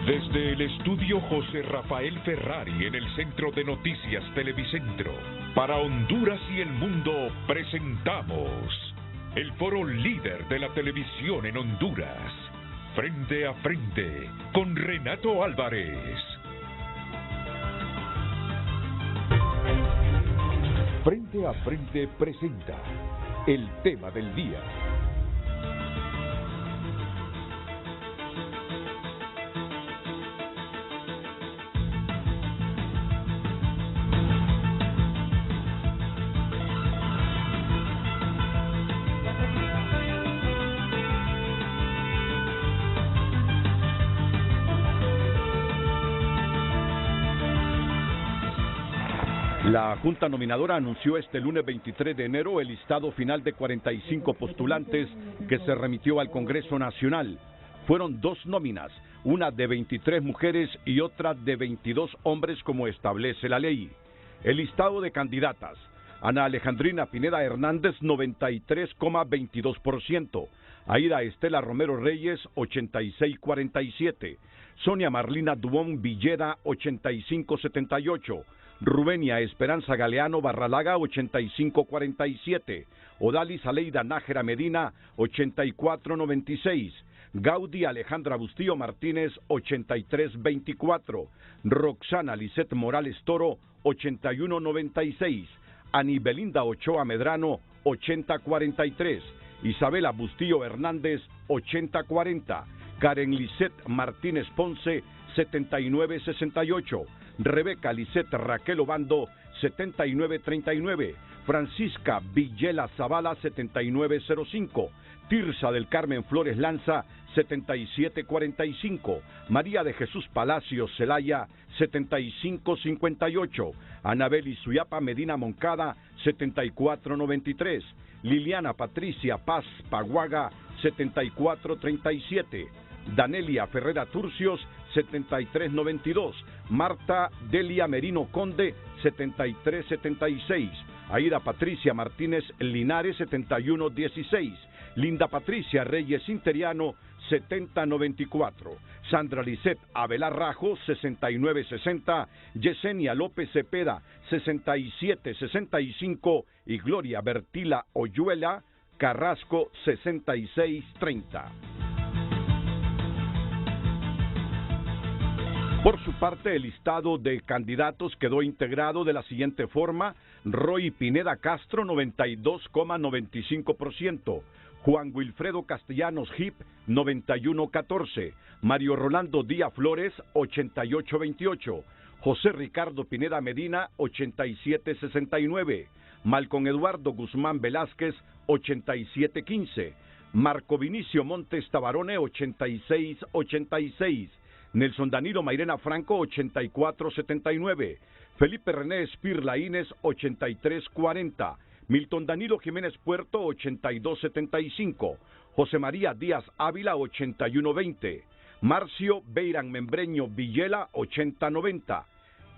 Desde el estudio José Rafael Ferrari en el Centro de Noticias Televicentro, para Honduras y el mundo presentamos el foro líder de la televisión en Honduras, Frente a Frente, con Renato Álvarez. Frente a Frente presenta el tema del día. La Junta Nominadora anunció este lunes 23 de enero el listado final de 45 postulantes que se remitió al Congreso Nacional. Fueron dos nóminas, una de 23 mujeres y otra de 22 hombres como establece la ley. El listado de candidatas: Ana Alejandrina Pineda Hernández, 93,22%. Aida Estela Romero Reyes, 86,47%. Sonia Marlina Duón Villeda, 85,78%. Rubenia Esperanza Galeano Barralaga, 85,47. Odalis Aleida Nájera Medina, 84,96. Gaudí Alejandra Bustillo Martínez, 83,24. Roxana Lisset Morales Toro, 81,96. Ani Belinda Ochoa Medrano, 80,43. Isabela Bustillo Hernández, 80,40. Karen Lisset Martínez Ponce, 79,68. Rebeca Lisset Raquel Obando, 79,39. Francisca Villela Zavala, 79,05. Tirsa del Carmen Flores Lanza, 77,45. María de Jesús Palacios Celaya, 75,58. Anabel Suyapa Medina Moncada, 74,93. Liliana Patricia Paz Paguaga, 74,37. Danelia Ferrera Turcios, 73,92. Marta Delia Merino Conde, 73,76. Aida Patricia Martínez Linares, 71,16. Linda Patricia Reyes Interiano, 70,94. Sandra Lisset Avelar Rajo, 69,60. Yesenia López Cepeda, 67,65. Y Gloria Bertila Oyuela Carrasco, 66,30. Por su parte, el listado de candidatos quedó integrado de la siguiente forma: Roy Pineda Castro, 92,95%. Juan Wilfredo Castellanos Hip, 91,14. Mario Rolando Díaz Flores, 88,28. José Ricardo Pineda Medina, 87,69. Malcom Eduardo Guzmán Velázquez, 87,15. Marco Vinicio Montes Tabarone, 86,86. Nelson Danilo Mairena Franco, 84,79. Felipe René Espir Laínez, 83,40. Milton Danilo Jiménez Puerto, 82,75. José María Díaz Ávila, 81,20. Marcio Beiran Membreño Villela, 80,90.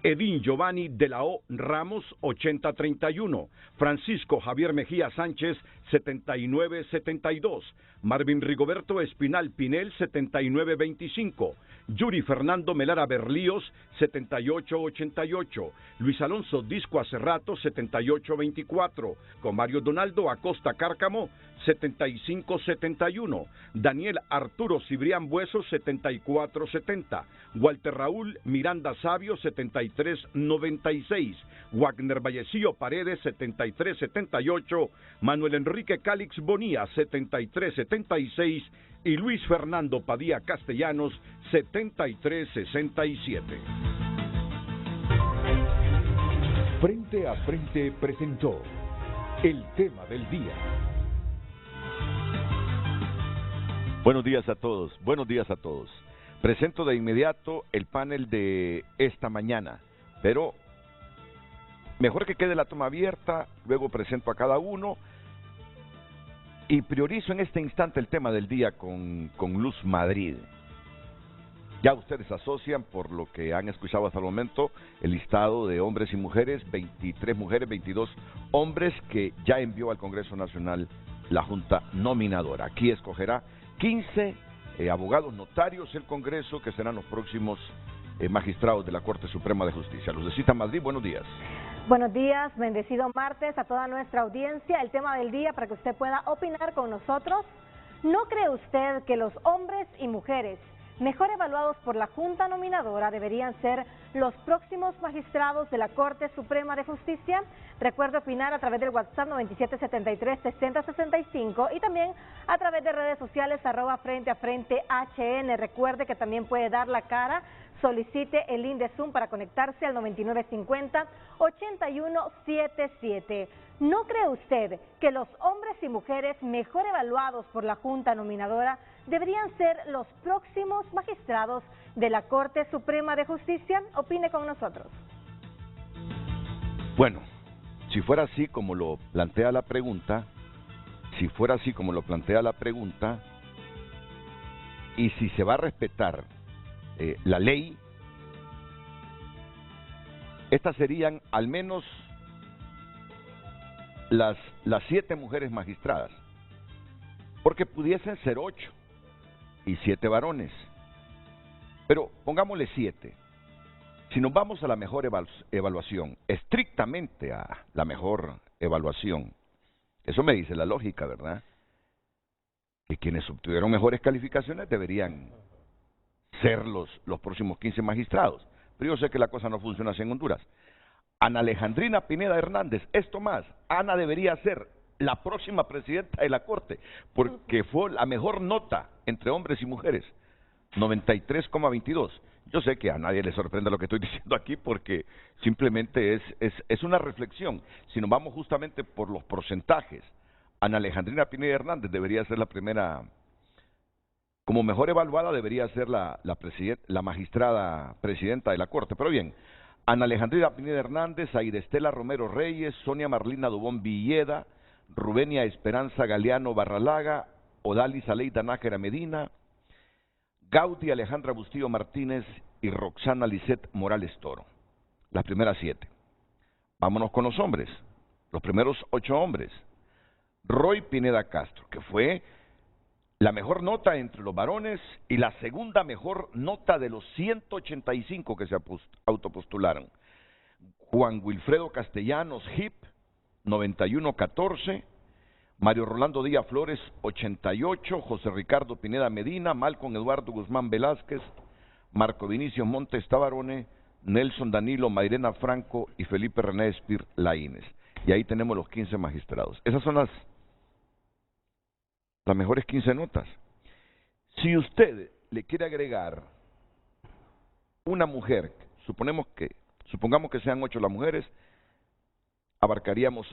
Edín Giovanni de la O Ramos, 80,31. Francisco Javier Mejía Sánchez, 79,72. Marvin Rigoberto Espinal Pinel, 79,25. Yuri Fernando Melara Berlíos, 78,88. Luis Alonso Disco Acerrato, 78,24. Con Mario Donaldo Acosta Cárcamo, 75,71. Daniel Arturo Cibrián Bueso, 74,70. Walter Raúl Miranda Sabio, 73,96. Wagner Vallecillo Paredes, 73,78. Manuel Enrique Cálix Bonía, 73,76. y Luis Fernando Padilla Castellanos, 73,67. Frente a Frente presentó el tema del día. Buenos días a todos, Presento de inmediato el panel de esta mañana, pero mejor que quede la toma abierta, luego presento a cada uno y priorizo en este instante el tema del día con Luz Madrid. Ya ustedes asocian, por lo que han escuchado hasta el momento, el listado de hombres y mujeres, 23 mujeres, 22 hombres, que ya envió al Congreso Nacional la Junta Nominadora. Aquí escogerá 15 abogados, notarios, el Congreso, que serán los próximos magistrados de la Corte Suprema de Justicia. Lucecita Madrid, buenos días. Buenos días, bendecido martes a toda nuestra audiencia. El tema del día para que usted pueda opinar con nosotros. ¿No cree usted que los hombres y mujeres mejor evaluados por la Junta Nominadora deberían ser los próximos magistrados de la Corte Suprema de Justicia? Recuerde opinar a través del WhatsApp 9773-6065 y también a través de redes sociales @Frente a Frente HN. Recuerde que también puede dar la cara. Solicite el link de Zoom para conectarse al 9950-8177. ¿No cree usted que los hombres y mujeres mejor evaluados por la Junta Nominadora deberían ser los próximos magistrados de la Corte Suprema de Justicia? Opine con nosotros. Bueno, si fuera así como lo plantea la pregunta, y si se va a respetar la ley, estas serían al menos las 7 mujeres magistradas, porque pudiesen ser 8 y 7 varones, pero pongámosle 7. Si nos vamos a la mejor evaluación, estrictamente a la mejor evaluación, eso me dice la lógica, ¿verdad? Que quienes obtuvieron mejores calificaciones deberían ser los próximos 15 magistrados. Pero yo sé que la cosa no funciona así en Honduras. Ana Alejandrina Pineda Hernández, esto más, Ana debería ser la próxima presidenta de la Corte, porque fue la mejor nota entre hombres y mujeres, 93,22. Yo sé que a nadie le sorprende lo que estoy diciendo aquí, porque simplemente es una reflexión. Si nos vamos justamente por los porcentajes, Ana Alejandrina Pineda Hernández debería ser la primera. Como mejor evaluada debería ser la magistrada presidenta de la Corte. Pero bien, Ana Alejandrina Pineda Hernández, Aida Estela Romero Reyes, Sonia Marlina Dubón Villeda, Rubenia Esperanza Galeano Barralaga, Odalis Aleida Nájera Medina, Gaudi Alejandra Bustillo Martínez y Roxana Lisette Morales Toro. Las primeras 7. Vámonos con los hombres. Los primeros 8 hombres. Roy Pineda Castro, que fue la mejor nota entre los varones y la segunda mejor nota de los 185 que se autopostularon. Juan Wilfredo Castellanos, HIP, 91-14. Mario Rolando Díaz Flores, 88. José Ricardo Pineda Medina, Malcolm Eduardo Guzmán Velázquez, Marco Vinicio Montes Tabarone, Nelson Danilo Mairena Franco y Felipe René Espir Laínez. Y ahí tenemos los 15 magistrados. Esas son las mejores 15 notas. Si usted le quiere agregar una mujer, supongamos que sean 8 las mujeres, abarcaríamos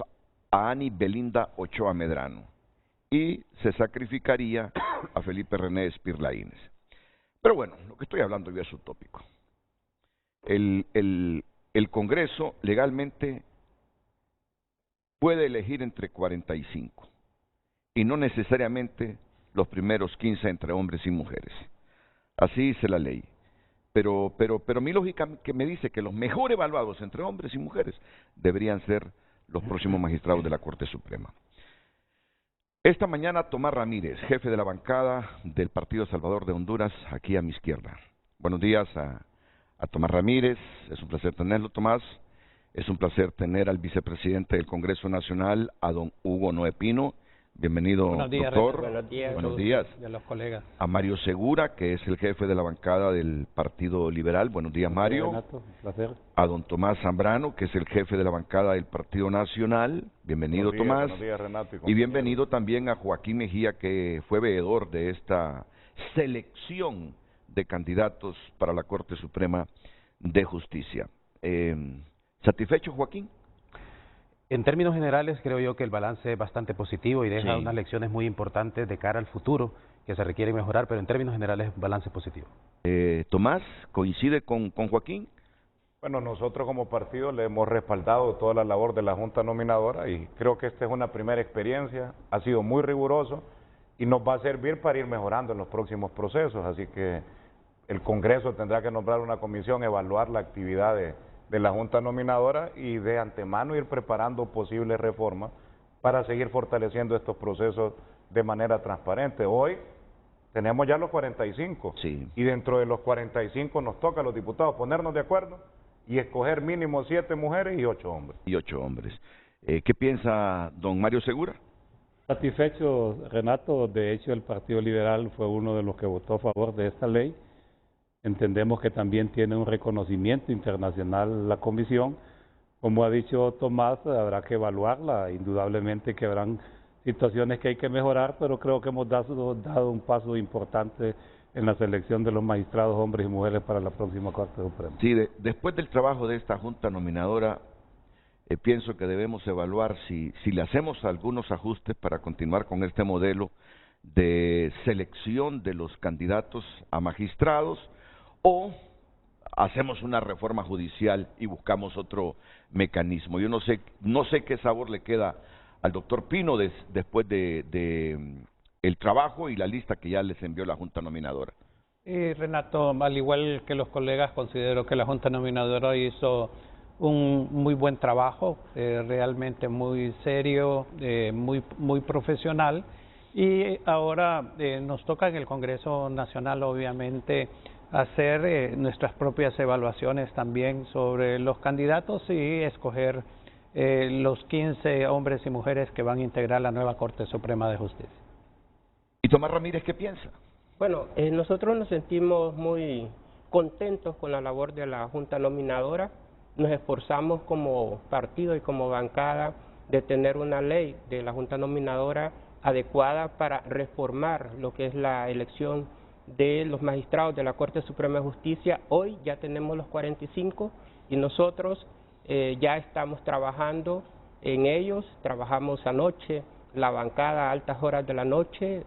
a Ani Belinda Ochoa Medrano y se sacrificaría a Felipe René Espir Laínez. Pero bueno, lo que estoy hablando yo es utópico. El Congreso legalmente puede elegir entre 45 y no necesariamente los primeros 15 entre hombres y mujeres. Así dice la ley. Pero mi lógica que me dice que los mejor evaluados entre hombres y mujeres deberían ser los próximos magistrados de la Corte Suprema. Esta mañana Tomás Ramírez, jefe de la bancada del Partido Salvador de Honduras, aquí a mi izquierda. Buenos días a Tomás Ramírez, es un placer tenerlo, Tomás. Es un placer tener al vicepresidente del Congreso Nacional, a don Hugo Noé Pino. Bienvenido, buenos días, doctor. Buenos días. Buenos días. Y a los colegas. A Mario Segura, que es el jefe de la bancada del Partido Liberal. Buenos días, Mario. Renato, un placer. A don Tomás Zambrano, que es el jefe de la bancada del Partido Nacional. Bienvenido, Tomás. Buenos días, Renato. Y bienvenido también a Joaquín Mejía, que fue veedor de esta selección de candidatos para la Corte Suprema de Justicia. ¿Satisfecho, Joaquín? En términos generales, creo yo que el balance es bastante positivo y deja Sí. unas lecciones muy importantes de cara al futuro que se requiere mejorar, pero en términos generales, balance positivo. Tomás, ¿coincide con Joaquín? Bueno, nosotros como partido le hemos respaldado toda la labor de la Junta Nominadora y creo que esta es una primera experiencia, ha sido muy riguroso y nos va a servir para ir mejorando en los próximos procesos, así que el Congreso tendrá que nombrar una comisión, evaluar la actividad de la Junta Nominadora y de antemano ir preparando posibles reformas para seguir fortaleciendo estos procesos de manera transparente. Hoy Tenemos ya los 45. Sí. Y dentro de los 45 nos toca a los diputados ponernos de acuerdo y escoger mínimo 7 mujeres y 8 hombres. Y 8 hombres. ¿Qué piensa don Mario Segura? Satisfecho, Renato. De hecho, el Partido Liberal fue uno de los que votó a favor de esta ley. Entendemos que también tiene un reconocimiento internacional la comisión. Como ha dicho Tomás, habrá que evaluarla. Indudablemente que habrán situaciones que hay que mejorar, pero creo que hemos dado un paso importante en la selección de los magistrados, hombres y mujeres, para la próxima Corte Suprema. Sí, después del trabajo de esta Junta Nominadora, pienso que debemos evaluar si le hacemos algunos ajustes para continuar con este modelo de selección de los candidatos a magistrados, o hacemos una reforma judicial y buscamos otro mecanismo. Yo no sé qué sabor le queda al doctor Pino después de el trabajo y la lista que ya les envió la Junta Nominadora. Renato, al igual que los colegas, considero que la Junta Nominadora hizo un muy buen trabajo, realmente muy serio, muy profesional, y ahora nos toca en el Congreso Nacional, obviamente, hacer nuestras propias evaluaciones también sobre los candidatos y escoger los 15 hombres y mujeres que van a integrar la nueva Corte Suprema de Justicia. ¿Y Tomás Ramírez qué piensa? Bueno, nosotros nos sentimos muy contentos con la labor de la Junta Nominadora. Nos esforzamos como partido y como bancada de tener una ley de la Junta Nominadora adecuada para reformar lo que es la elección de los magistrados de la Corte Suprema de Justicia. Hoy ya tenemos los 45 y nosotros ya estamos trabajando en ellos. Trabajamos anoche, la bancada a altas horas de la noche,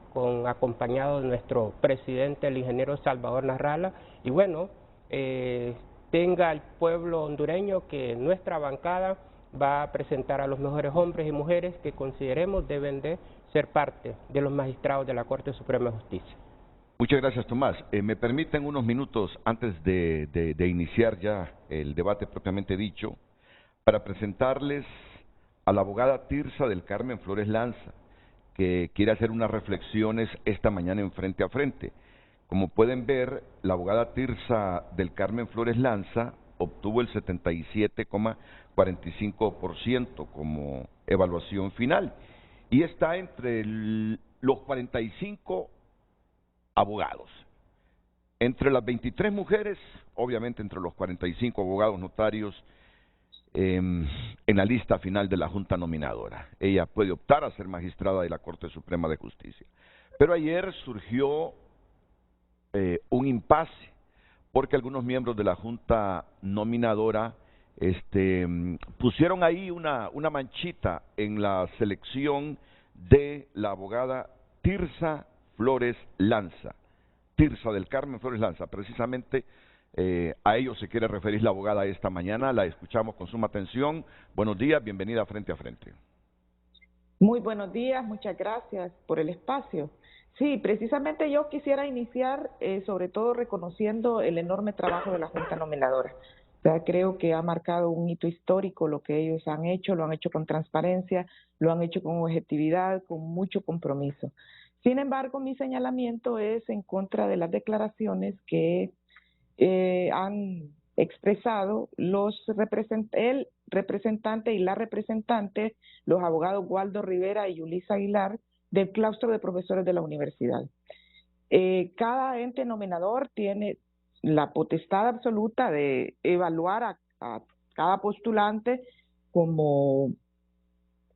acompañado de nuestro presidente, el ingeniero Salvador Narrala, y bueno, tenga el pueblo hondureño que nuestra bancada va a presentar a los mejores hombres y mujeres que consideremos deben de ser parte de los magistrados de la Corte Suprema de Justicia. Muchas gracias, Tomás. Me permiten unos minutos antes de iniciar ya el debate propiamente dicho, para presentarles a la abogada Tirsa del Carmen Flores Lanza, que quiere hacer unas reflexiones esta mañana en Frente a Frente. Como pueden ver, la abogada Tirsa del Carmen Flores Lanza obtuvo el 77,45% como evaluación final y está entre los 45 abogados. Entre las 23 mujeres, obviamente entre los 45 abogados notarios en la lista final de la Junta Nominadora. Ella puede optar a ser magistrada de la Corte Suprema de Justicia. Pero ayer surgió un impasse porque algunos miembros de la Junta Nominadora pusieron ahí una manchita en la selección de la abogada Tirsa Flores Lanza, Tirsa del Carmen Flores Lanza. Precisamente a ello se quiere referir la abogada esta mañana. La escuchamos con suma atención. Buenos días, bienvenida a Frente a Frente. Muy buenos días, muchas gracias por el espacio. Sí, precisamente yo quisiera iniciar sobre todo reconociendo el enorme trabajo de la Junta Nominadora. O sea, creo que ha marcado un hito histórico lo que ellos han hecho, lo han hecho con transparencia, lo han hecho con objetividad, con mucho compromiso. Sin embargo, mi señalamiento es en contra de las declaraciones que han expresado el representante y la representante, los abogados Waldo Rivera y Yulisa Aguilar, del claustro de profesores de la universidad. Cada ente nominador tiene la potestad absoluta de evaluar a cada postulante como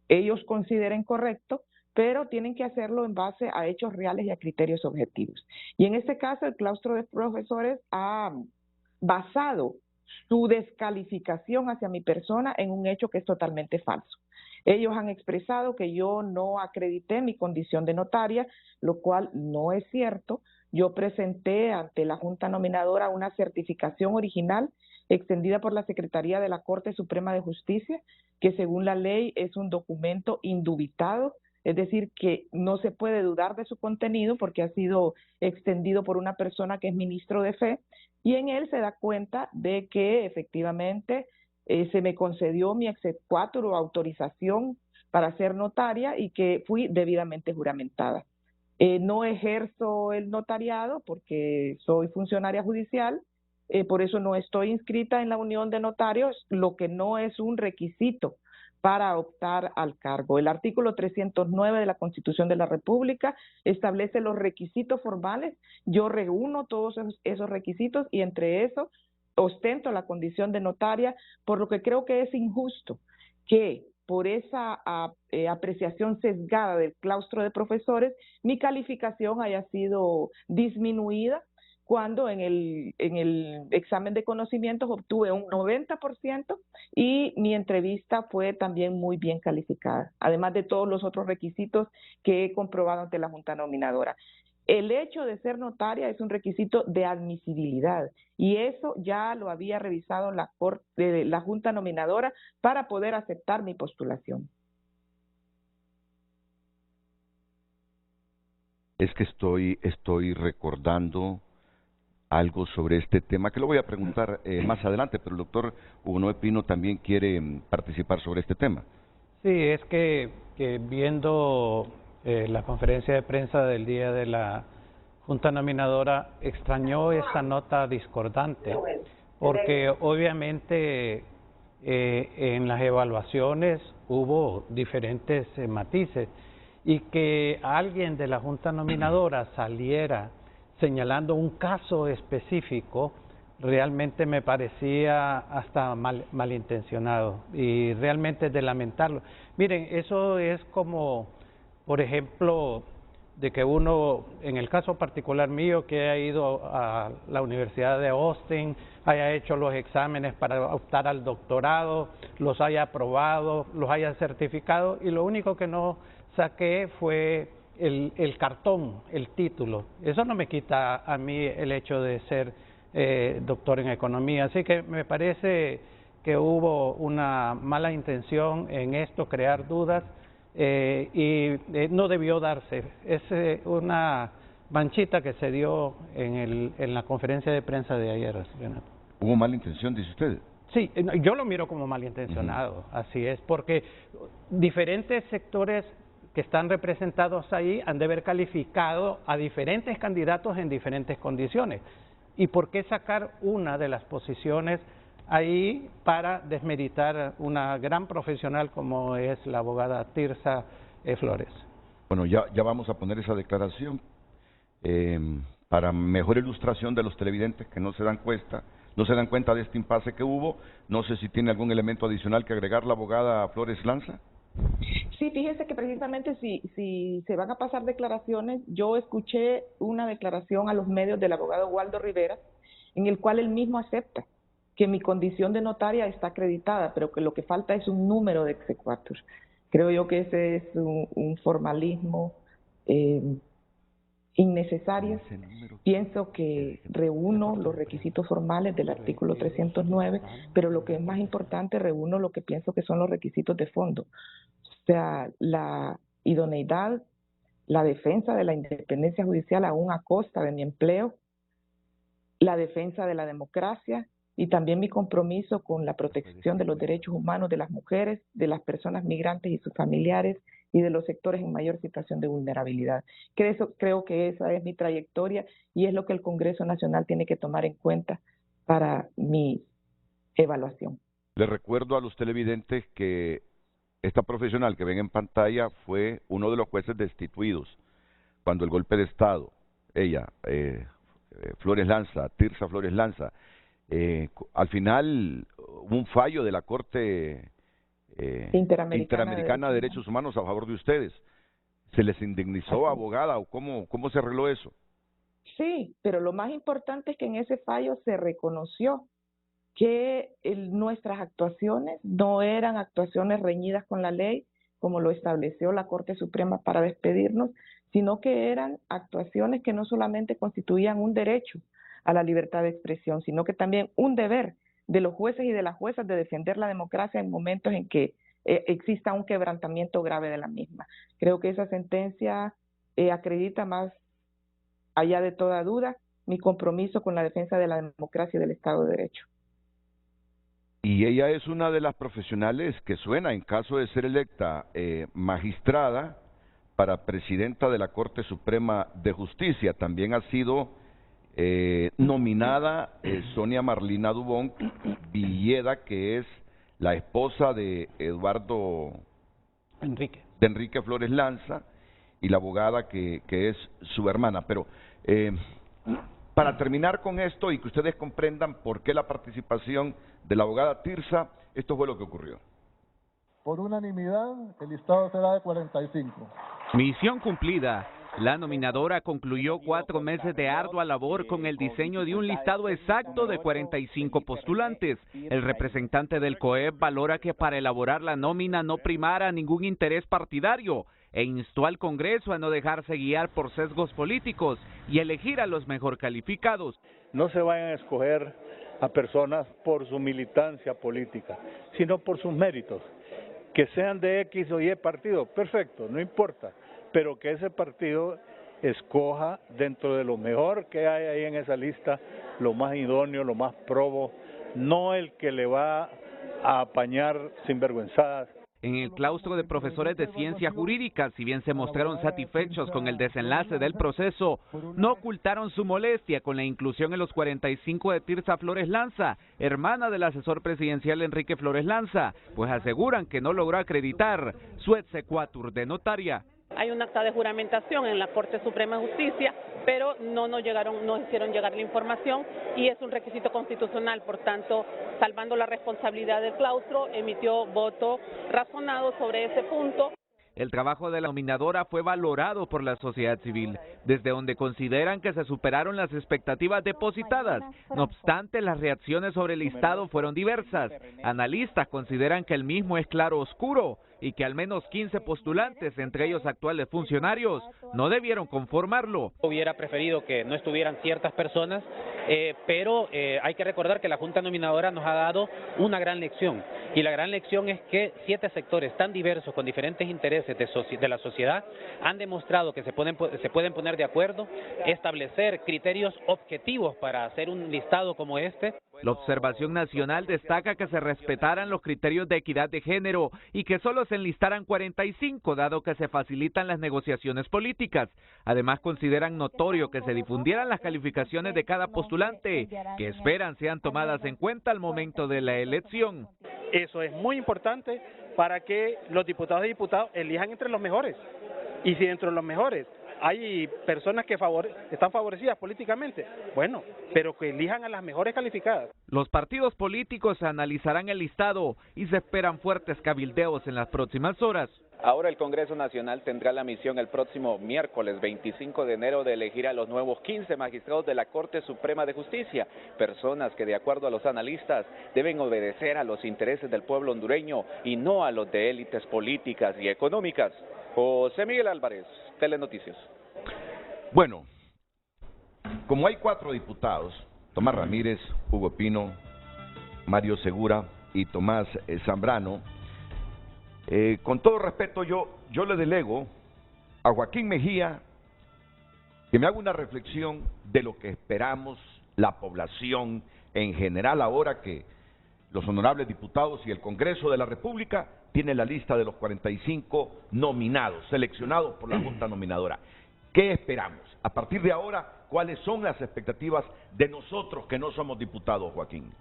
ellos consideren correcto, pero tienen que hacerlo en base a hechos reales y a criterios objetivos. Y en este caso, el claustro de profesores ha basado su descalificación hacia mi persona en un hecho que es totalmente falso. Ellos han expresado que yo no acredité mi condición de notaria, lo cual no es cierto. Yo presenté ante la Junta Nominadora una certificación original extendida por la Secretaría de la Corte Suprema de Justicia, que según la ley es un documento indubitado, es decir, que no se puede dudar de su contenido porque ha sido extendido por una persona que es ministro de fe, y en él se da cuenta de que efectivamente se me concedió mi exequatur o autorización para ser notaria y que fui debidamente juramentada. No ejerzo el notariado porque soy funcionaria judicial, por eso no estoy inscrita en la Unión de Notarios, lo que no es un requisito para optar al cargo. El artículo 309 de la Constitución de la República establece los requisitos formales. Yo reúno todos esos requisitos y entre eso ostento la condición de notaria, por lo que creo que es injusto que por esa apreciación sesgada del claustro de profesores, mi calificación haya sido disminuida cuando en el examen de conocimientos obtuve un 90% y mi entrevista fue también muy bien calificada, además de todos los otros requisitos que he comprobado ante la Junta Nominadora. El hecho de ser notaria es un requisito de admisibilidad y eso ya lo había revisado la Junta Nominadora para poder aceptar mi postulación. Es que estoy recordando algo sobre este tema, que lo voy a preguntar más adelante, pero el doctor Hugo Noé Pino también quiere participar sobre este tema. Sí, es que viendo la conferencia de prensa del día de la Junta Nominadora, extrañó esa nota discordante, porque obviamente en las evaluaciones hubo diferentes matices, y que alguien de la Junta Nominadora saliera señalando un caso específico, realmente me parecía hasta malintencionado y realmente de lamentarlo. Miren, eso es como, por ejemplo, de que uno, en el caso particular mío, que haya ido a la Universidad de Austin, haya hecho los exámenes para optar al doctorado, los haya aprobado, los haya certificado, y lo único que no saqué fue el cartón, el título. Eso no me quita a mí el hecho de ser doctor en economía. Así que me parece que hubo una mala intención en esto, crear dudas, y no debió darse. Es una manchita que se dio en la conferencia de prensa de ayer, Renato. ¿Hubo mala intención, dice usted? Sí, yo lo miro como malintencionado, así es, porque diferentes sectores que están representados ahí han de haber calificado a diferentes candidatos en diferentes condiciones. ¿Y por qué sacar una de las posiciones ahí para desmeritar una gran profesional como es la abogada Tirsa Flores? Bueno, ya vamos a poner esa declaración para mejor ilustración de los televidentes que no se dan cuenta de este impasse que hubo. No sé si tiene algún elemento adicional que agregar la abogada Flores Lanza. Sí, fíjese que precisamente si se van a pasar declaraciones, yo escuché una declaración a los medios del abogado Waldo Rivera, en el cual él mismo acepta que mi condición de notaria está acreditada, pero que lo que falta es un número de exequatur. Creo yo que ese es un formalismo innecesario. Pienso que reúno los requisitos formales del artículo 309, pero lo que es más importante, reúno lo que pienso que son los requisitos de fondo. O sea, la idoneidad, la defensa de la independencia judicial aún a costa de mi empleo, la defensa de la democracia y también mi compromiso con la protección de los derechos humanos de las mujeres, de las personas migrantes y sus familiares y de los sectores en mayor situación de vulnerabilidad. Creo que esa es mi trayectoria y es lo que el Congreso Nacional tiene que tomar en cuenta para mi evaluación. Les recuerdo a los televidentes que esta profesional que ven en pantalla fue uno de los jueces destituidos cuando el golpe de Estado, ella, Flores Lanza, Tirsa Flores Lanza, al final hubo un fallo de la Corte Interamericana de Derechos Humanos a favor de ustedes. ¿Se les indemnizó, abogada, o cómo se arregló eso? Sí, pero lo más importante es que en ese fallo se reconoció que nuestras actuaciones no eran actuaciones reñidas con la ley, como lo estableció la Corte Suprema para despedirnos, sino que eran actuaciones que no solamente constituían un derecho a la libertad de expresión, sino que también un deber de los jueces y de las juezas de defender la democracia en momentos en que exista un quebrantamiento grave de la misma. Creo que esa sentencia acredita más allá de toda duda mi compromiso con la defensa de la democracia y del Estado de Derecho. Y ella es una de las profesionales que suena, en caso de ser electa magistrada, para presidenta de la Corte Suprema de Justicia. También ha sido nominada Sonia Marlina Dubón Villeda, que es la esposa de Enrique Flores Lanza, y la abogada que es su hermana. Pero para terminar con esto y que ustedes comprendan por qué la participación de la abogada Tirsa, esto fue lo que ocurrió. Por unanimidad, el listado será de 45. Misión cumplida. La nominadora concluyó 4 meses de ardua labor con el diseño de un listado exacto de 45 postulantes. El representante del COEP valora que para elaborar la nómina no primara ningún interés partidario e instó al Congreso a no dejarse guiar por sesgos políticos y elegir a los mejor calificados. No se vayan a escoger a personas por su militancia política, sino por sus méritos. Que sean de X o Y partido, perfecto, no importa, pero que ese partido escoja dentro de lo mejor que hay ahí en esa lista, lo más idóneo, lo más probo, no el que le va a apañar sinvergüenzadas. En el claustro de profesores de ciencias jurídicas, si bien se mostraron satisfechos con el desenlace del proceso, no ocultaron su molestia con la inclusión en los 45 de Tirsa Flores Lanza, hermana del asesor presidencial Enrique Flores Lanza, pues aseguran que no logró acreditar su exequatur de notaria. Hay un acta de juramentación en la Corte Suprema de Justicia, pero no hicieron llegar la información y es un requisito constitucional. Por tanto, salvando la responsabilidad del claustro, emitió voto razonado sobre ese punto. El trabajo de la nominadora fue valorado por la sociedad civil, desde donde consideran que se superaron las expectativas depositadas. No obstante, las reacciones sobre el listado fueron diversas. Analistas consideran que el mismo es claro oscuro y que al menos 15 postulantes, entre ellos actuales funcionarios, no debieron conformarlo. Hubiera preferido que no estuvieran ciertas personas, pero hay que recordar que la Junta Nominadora nos ha dado una gran lección, y la gran lección es que 7 sectores tan diversos, con diferentes intereses de la sociedad, han demostrado que se pueden poner de acuerdo, establecer criterios objetivos para hacer un listado como este. La observación nacional destaca que se respetaran los criterios de equidad de género y que solo se enlistaran 45, dado que se facilitan las negociaciones políticas. Además, consideran notorio que se difundieran las calificaciones de cada postulante, que esperan sean tomadas en cuenta al momento de la elección. Eso es muy importante para que los diputados y diputadas elijan entre los mejores. Y si dentro de los mejores hay personas que están favorecidas políticamente, bueno, pero que elijan a las mejores calificadas. Los partidos políticos analizarán el listado y se esperan fuertes cabildeos en las próximas horas. Ahora el Congreso Nacional tendrá la misión el próximo miércoles 25 de enero de elegir a los nuevos 15 magistrados de la Corte Suprema de Justicia, personas que de acuerdo a los analistas deben obedecer a los intereses del pueblo hondureño y no a los de élites políticas y económicas. José Miguel Álvarez, Telenoticias. Bueno, como hay 4 diputados, Tomás Ramírez, Hugo Pino, Mario Segura y Tomás Zambrano, con todo respeto yo le delego a Joaquín Mejía que me haga una reflexión de lo que esperamos la población en general ahora que los honorables diputados y el Congreso de la República tienen la lista de los 45 nominados, seleccionados por la Junta Nominadora. ¿Qué esperamos? A partir de ahora, ¿cuáles son las expectativas de nosotros que no somos diputados, Joaquín?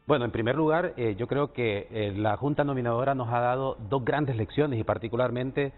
Bueno, en primer lugar, yo creo que la Junta Nominadora nos ha dado 2 grandes lecciones y particularmente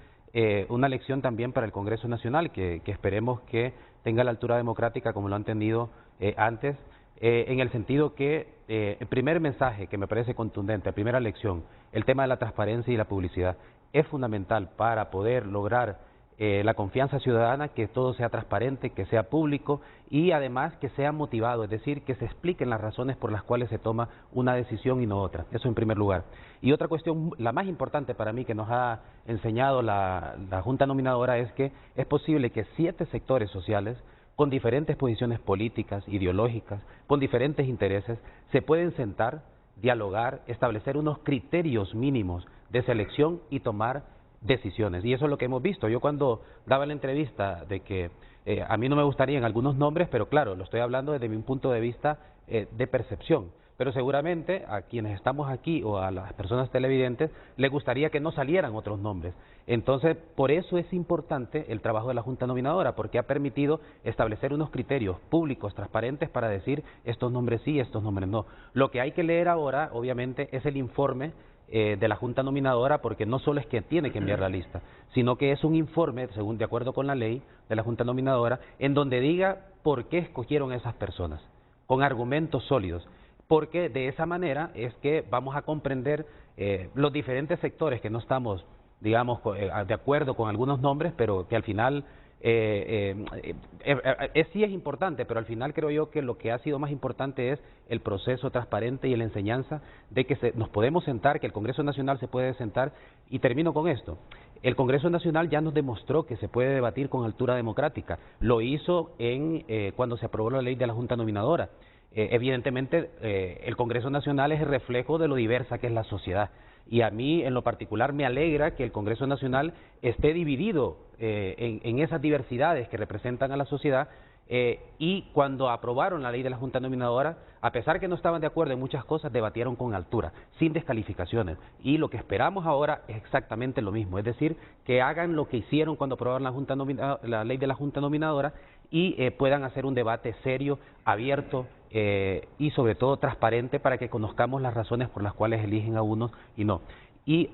una lección también para el Congreso Nacional que esperemos que tenga la altura democrática como lo han tenido antes, en el sentido que el primer mensaje que me parece contundente, la primera lección, el tema de la transparencia y la publicidad es fundamental para poder lograr la confianza ciudadana, que todo sea transparente, que sea público y además que sea motivado, es decir, que se expliquen las razones por las cuales se toma una decisión y no otra. Eso en primer lugar. Y otra cuestión, la más importante para mí que nos ha enseñado la Junta Nominadora es que es posible que 7 sectores sociales con diferentes posiciones políticas, ideológicas, con diferentes intereses, se pueden sentar, dialogar, establecer unos criterios mínimos de selección y tomar decisiones. Y eso es lo que hemos visto. Yo cuando daba la entrevista de que a mí no me gustarían algunos nombres, pero claro, lo estoy hablando desde mi punto de vista de percepción. Pero pero seguramente a quienes estamos aquí o a las personas televidentes les gustaría que no salieran otros nombres. Entonces, por eso es importante el trabajo de la Junta Nominadora, porque ha permitido establecer unos criterios públicos, transparentes, para decir estos nombres sí, estos nombres no. Lo que hay que leer ahora, obviamente, es el informe de la Junta Nominadora, porque no solo es que tiene que enviar la lista, sino que es un informe, según de acuerdo con la ley de la Junta Nominadora, en donde diga por qué escogieron a esas personas, con argumentos sólidos, porque de esa manera es que vamos a comprender los diferentes sectores que no estamos, digamos, de acuerdo con algunos nombres, pero que al final sí es importante, pero al final creo yo que lo que ha sido más importante es el proceso transparente y la enseñanza de que nos podemos sentar, que el Congreso Nacional se puede sentar, y termino con esto. El Congreso Nacional ya nos demostró que se puede debatir con altura democrática. Lo hizo cuando se aprobó la ley de la Junta Nominadora. Evidentemente, el Congreso Nacional es el reflejo de lo diversa que es la sociedad. Y a mí, en lo particular, me alegra que el Congreso Nacional esté dividido en esas diversidades que representan a la sociedad, y cuando aprobaron la ley de la Junta Nominadora, a pesar que no estaban de acuerdo en muchas cosas, debatieron con altura, sin descalificaciones. Y lo que esperamos ahora es exactamente lo mismo, es decir, que hagan lo que hicieron cuando aprobaron la ley de la Junta Nominadora y puedan hacer un debate serio, abierto, y sobre todo transparente, para que conozcamos las razones por las cuales eligen a unos y no. Y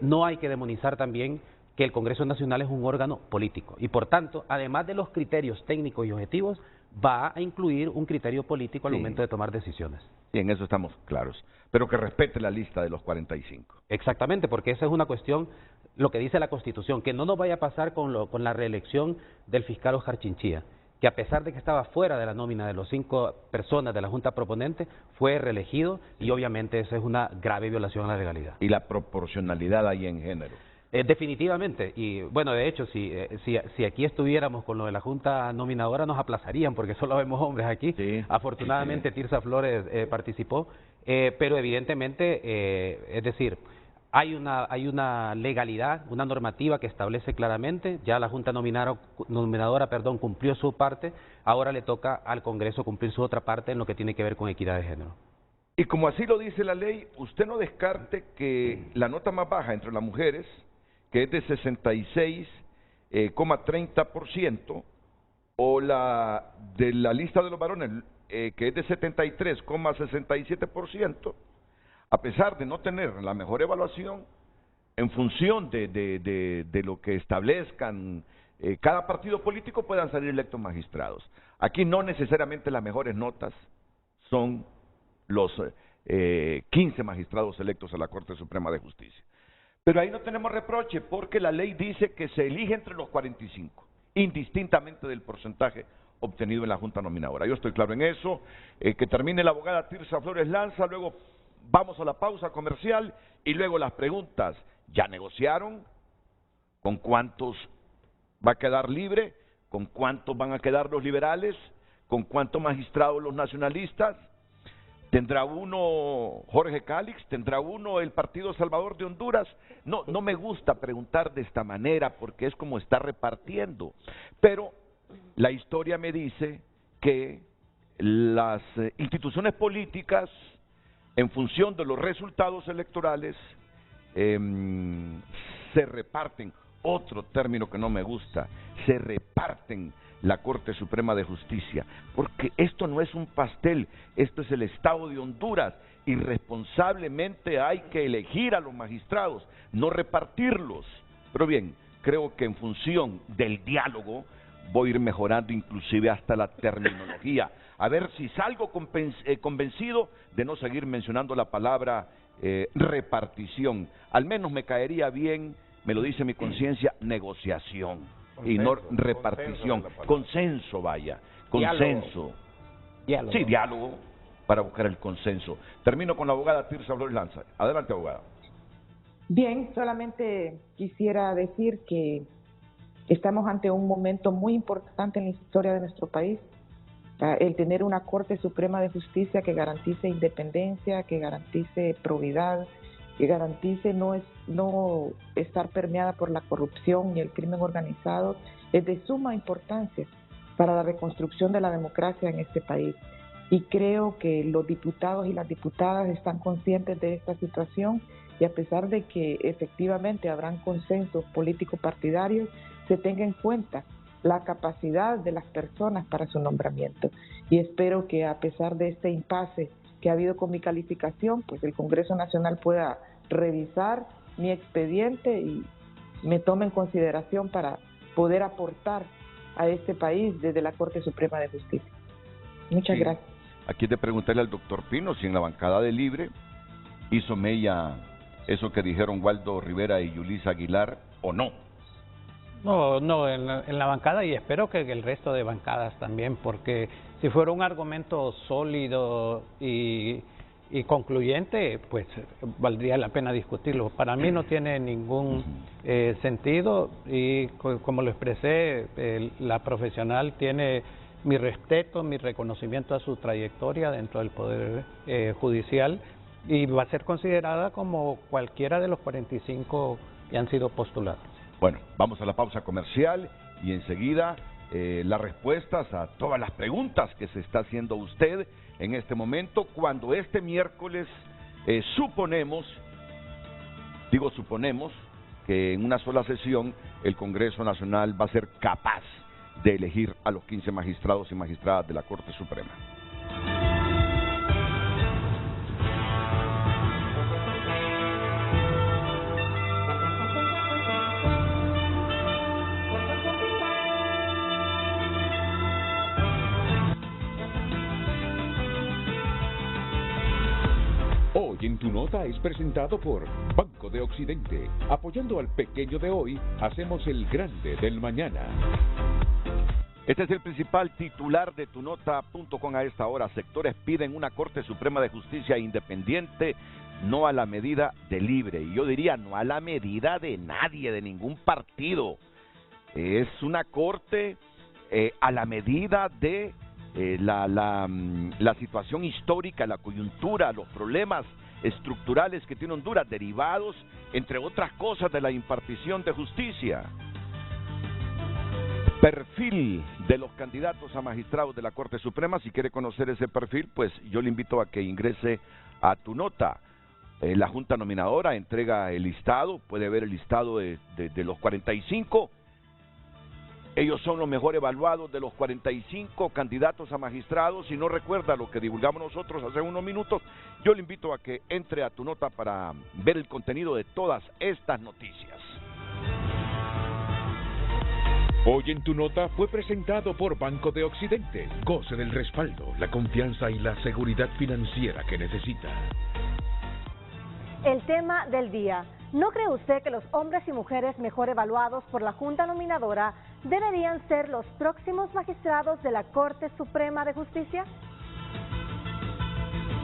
no hay que demonizar también que el Congreso Nacional es un órgano político y, por tanto, además de los criterios técnicos y objetivos, va a incluir un criterio político al momento de tomar decisiones. Y en eso estamos claros, pero que respete la lista de los 45. Exactamente, porque esa es una cuestión, lo que dice la Constitución, que no nos vaya a pasar con la reelección del fiscal Oscar Chinchilla, que a pesar de que estaba fuera de la nómina de los 5 personas de la Junta Proponente, fue reelegido, y obviamente eso es una grave violación a la legalidad. Y la proporcionalidad ahí en género. Definitivamente, y bueno, de hecho, si aquí estuviéramos con lo de la Junta Nominadora, nos aplazarían, porque solo vemos hombres aquí. Sí, afortunadamente Tirsa Flores participó, pero evidentemente, es decir, hay una legalidad, una normativa que establece claramente. Ya la Junta Nominadora cumplió su parte, ahora le toca al Congreso cumplir su otra parte en lo que tiene que ver con equidad de género. Y como así lo dice la ley, usted no descarte que la nota más baja entre las mujeres, que es de 66,30%, o la de la lista de los varones, que es de 73,67%, a pesar de no tener la mejor evaluación, en función de lo que establezcan cada partido político, puedan salir electos magistrados. Aquí no necesariamente las mejores notas son los 15 magistrados electos a la Corte Suprema de Justicia. Pero ahí no tenemos reproche, porque la ley dice que se elige entre los 45, indistintamente del porcentaje obtenido en la Junta Nominadora. Yo estoy claro en eso. Que termine la abogada Tirsa Flores Lanza, luego vamos a la pausa comercial y luego las preguntas. ¿Ya negociaron? ¿Con cuántos va a quedar libre? ¿Con cuántos van a quedar los liberales? ¿Con cuántos magistrados los nacionalistas? ¿Tendrá uno Jorge Cálix? ¿Tendrá uno el Partido Salvador de Honduras? No me gusta preguntar de esta manera, porque es como está repartiendo. Pero la historia me dice que las instituciones políticas, en función de los resultados electorales, se reparten. Otro término que no me gusta, se reparten la Corte Suprema de Justicia, porque esto no es un pastel, esto es el Estado de Honduras, y responsablemente hay que elegir a los magistrados, no repartirlos. Pero bien, creo que en función del diálogo voy a ir mejorando inclusive hasta la terminología, a ver si salgo convencido de no seguir mencionando la palabra repartición. Al menos me caería bien, me lo dice mi conciencia, negociación, y no repartición, consenso, vaya, consenso. Diálogo. Sí, diálogo, para buscar el consenso. Termino con la abogada Tirsa Flores Lanza. Adelante, abogada. Bien, solamente quisiera decir que estamos ante un momento muy importante en la historia de nuestro país. El tener una Corte Suprema de Justicia que garantice independencia, que garantice probidad, que garantice no estar permeada por la corrupción y el crimen organizado, es de suma importancia para la reconstrucción de la democracia en este país. y creo que los diputados y las diputadas están conscientes de esta situación y a pesar de que efectivamente habrán consensos políticos partidarios, se tenga en cuenta la capacidad de las personas para su nombramiento. Y espero que a pesar de este impasse que ha habido con mi calificación, pues el Congreso Nacional pueda revisar mi expediente y me tome en consideración para poder aportar a este país desde la Corte Suprema de Justicia. Muchas gracias. Aquí de preguntarle al doctor Pino si en la bancada de Libre hizo mella eso que dijeron Waldo Rivera y Yulisa Aguilar o no. No, en la bancada y espero que el resto de bancadas también, porque si fuera un argumento sólido y concluyente, pues valdría la pena discutirlo. Para mí no tiene ningún sentido y como lo expresé, la profesional tiene mi respeto, mi reconocimiento a su trayectoria dentro del Poder Judicial y va a ser considerada como cualquiera de los 45 que han sido postulados. Bueno, vamos a la pausa comercial y enseguida las respuestas a todas las preguntas que se está haciendo usted en este momento, cuando este miércoles suponemos que en una sola sesión el Congreso Nacional va a ser capaz de elegir a los 15 magistrados y magistradas de la Corte Suprema. Hoy en Tu Nota es presentado por Banco de Occidente. Apoyando al pequeño de hoy, hacemos el grande del mañana. Este es el principal titular de tunota.com a esta hora. Sectores piden una Corte Suprema de Justicia independiente, no a la medida de Libre. Y yo diría, no a la medida de nadie, de ningún partido. Es una Corte a la medida de la situación histórica, la coyuntura, los problemas estructurales que tiene Honduras, derivados, entre otras cosas, de la impartición de justicia. Perfil de los candidatos a magistrados de la Corte Suprema. Si quiere conocer ese perfil, pues yo le invito a que ingrese a Tu Nota. La Junta Nominadora entrega el listado, puede ver el listado de los 45. Ellos son los mejor evaluados de los 45 candidatos a magistrados. Si no recuerda lo que divulgamos nosotros hace unos minutos, yo le invito a que entre a Tu Nota para ver el contenido de todas estas noticias. Hoy en Tu Nota fue presentado por Banco de Occidente. Goce del respaldo, la confianza y la seguridad financiera que necesita. El tema del día. ¿No cree usted que los hombres y mujeres mejor evaluados por la Junta Nominadora deberían ser los próximos magistrados de la Corte Suprema de Justicia?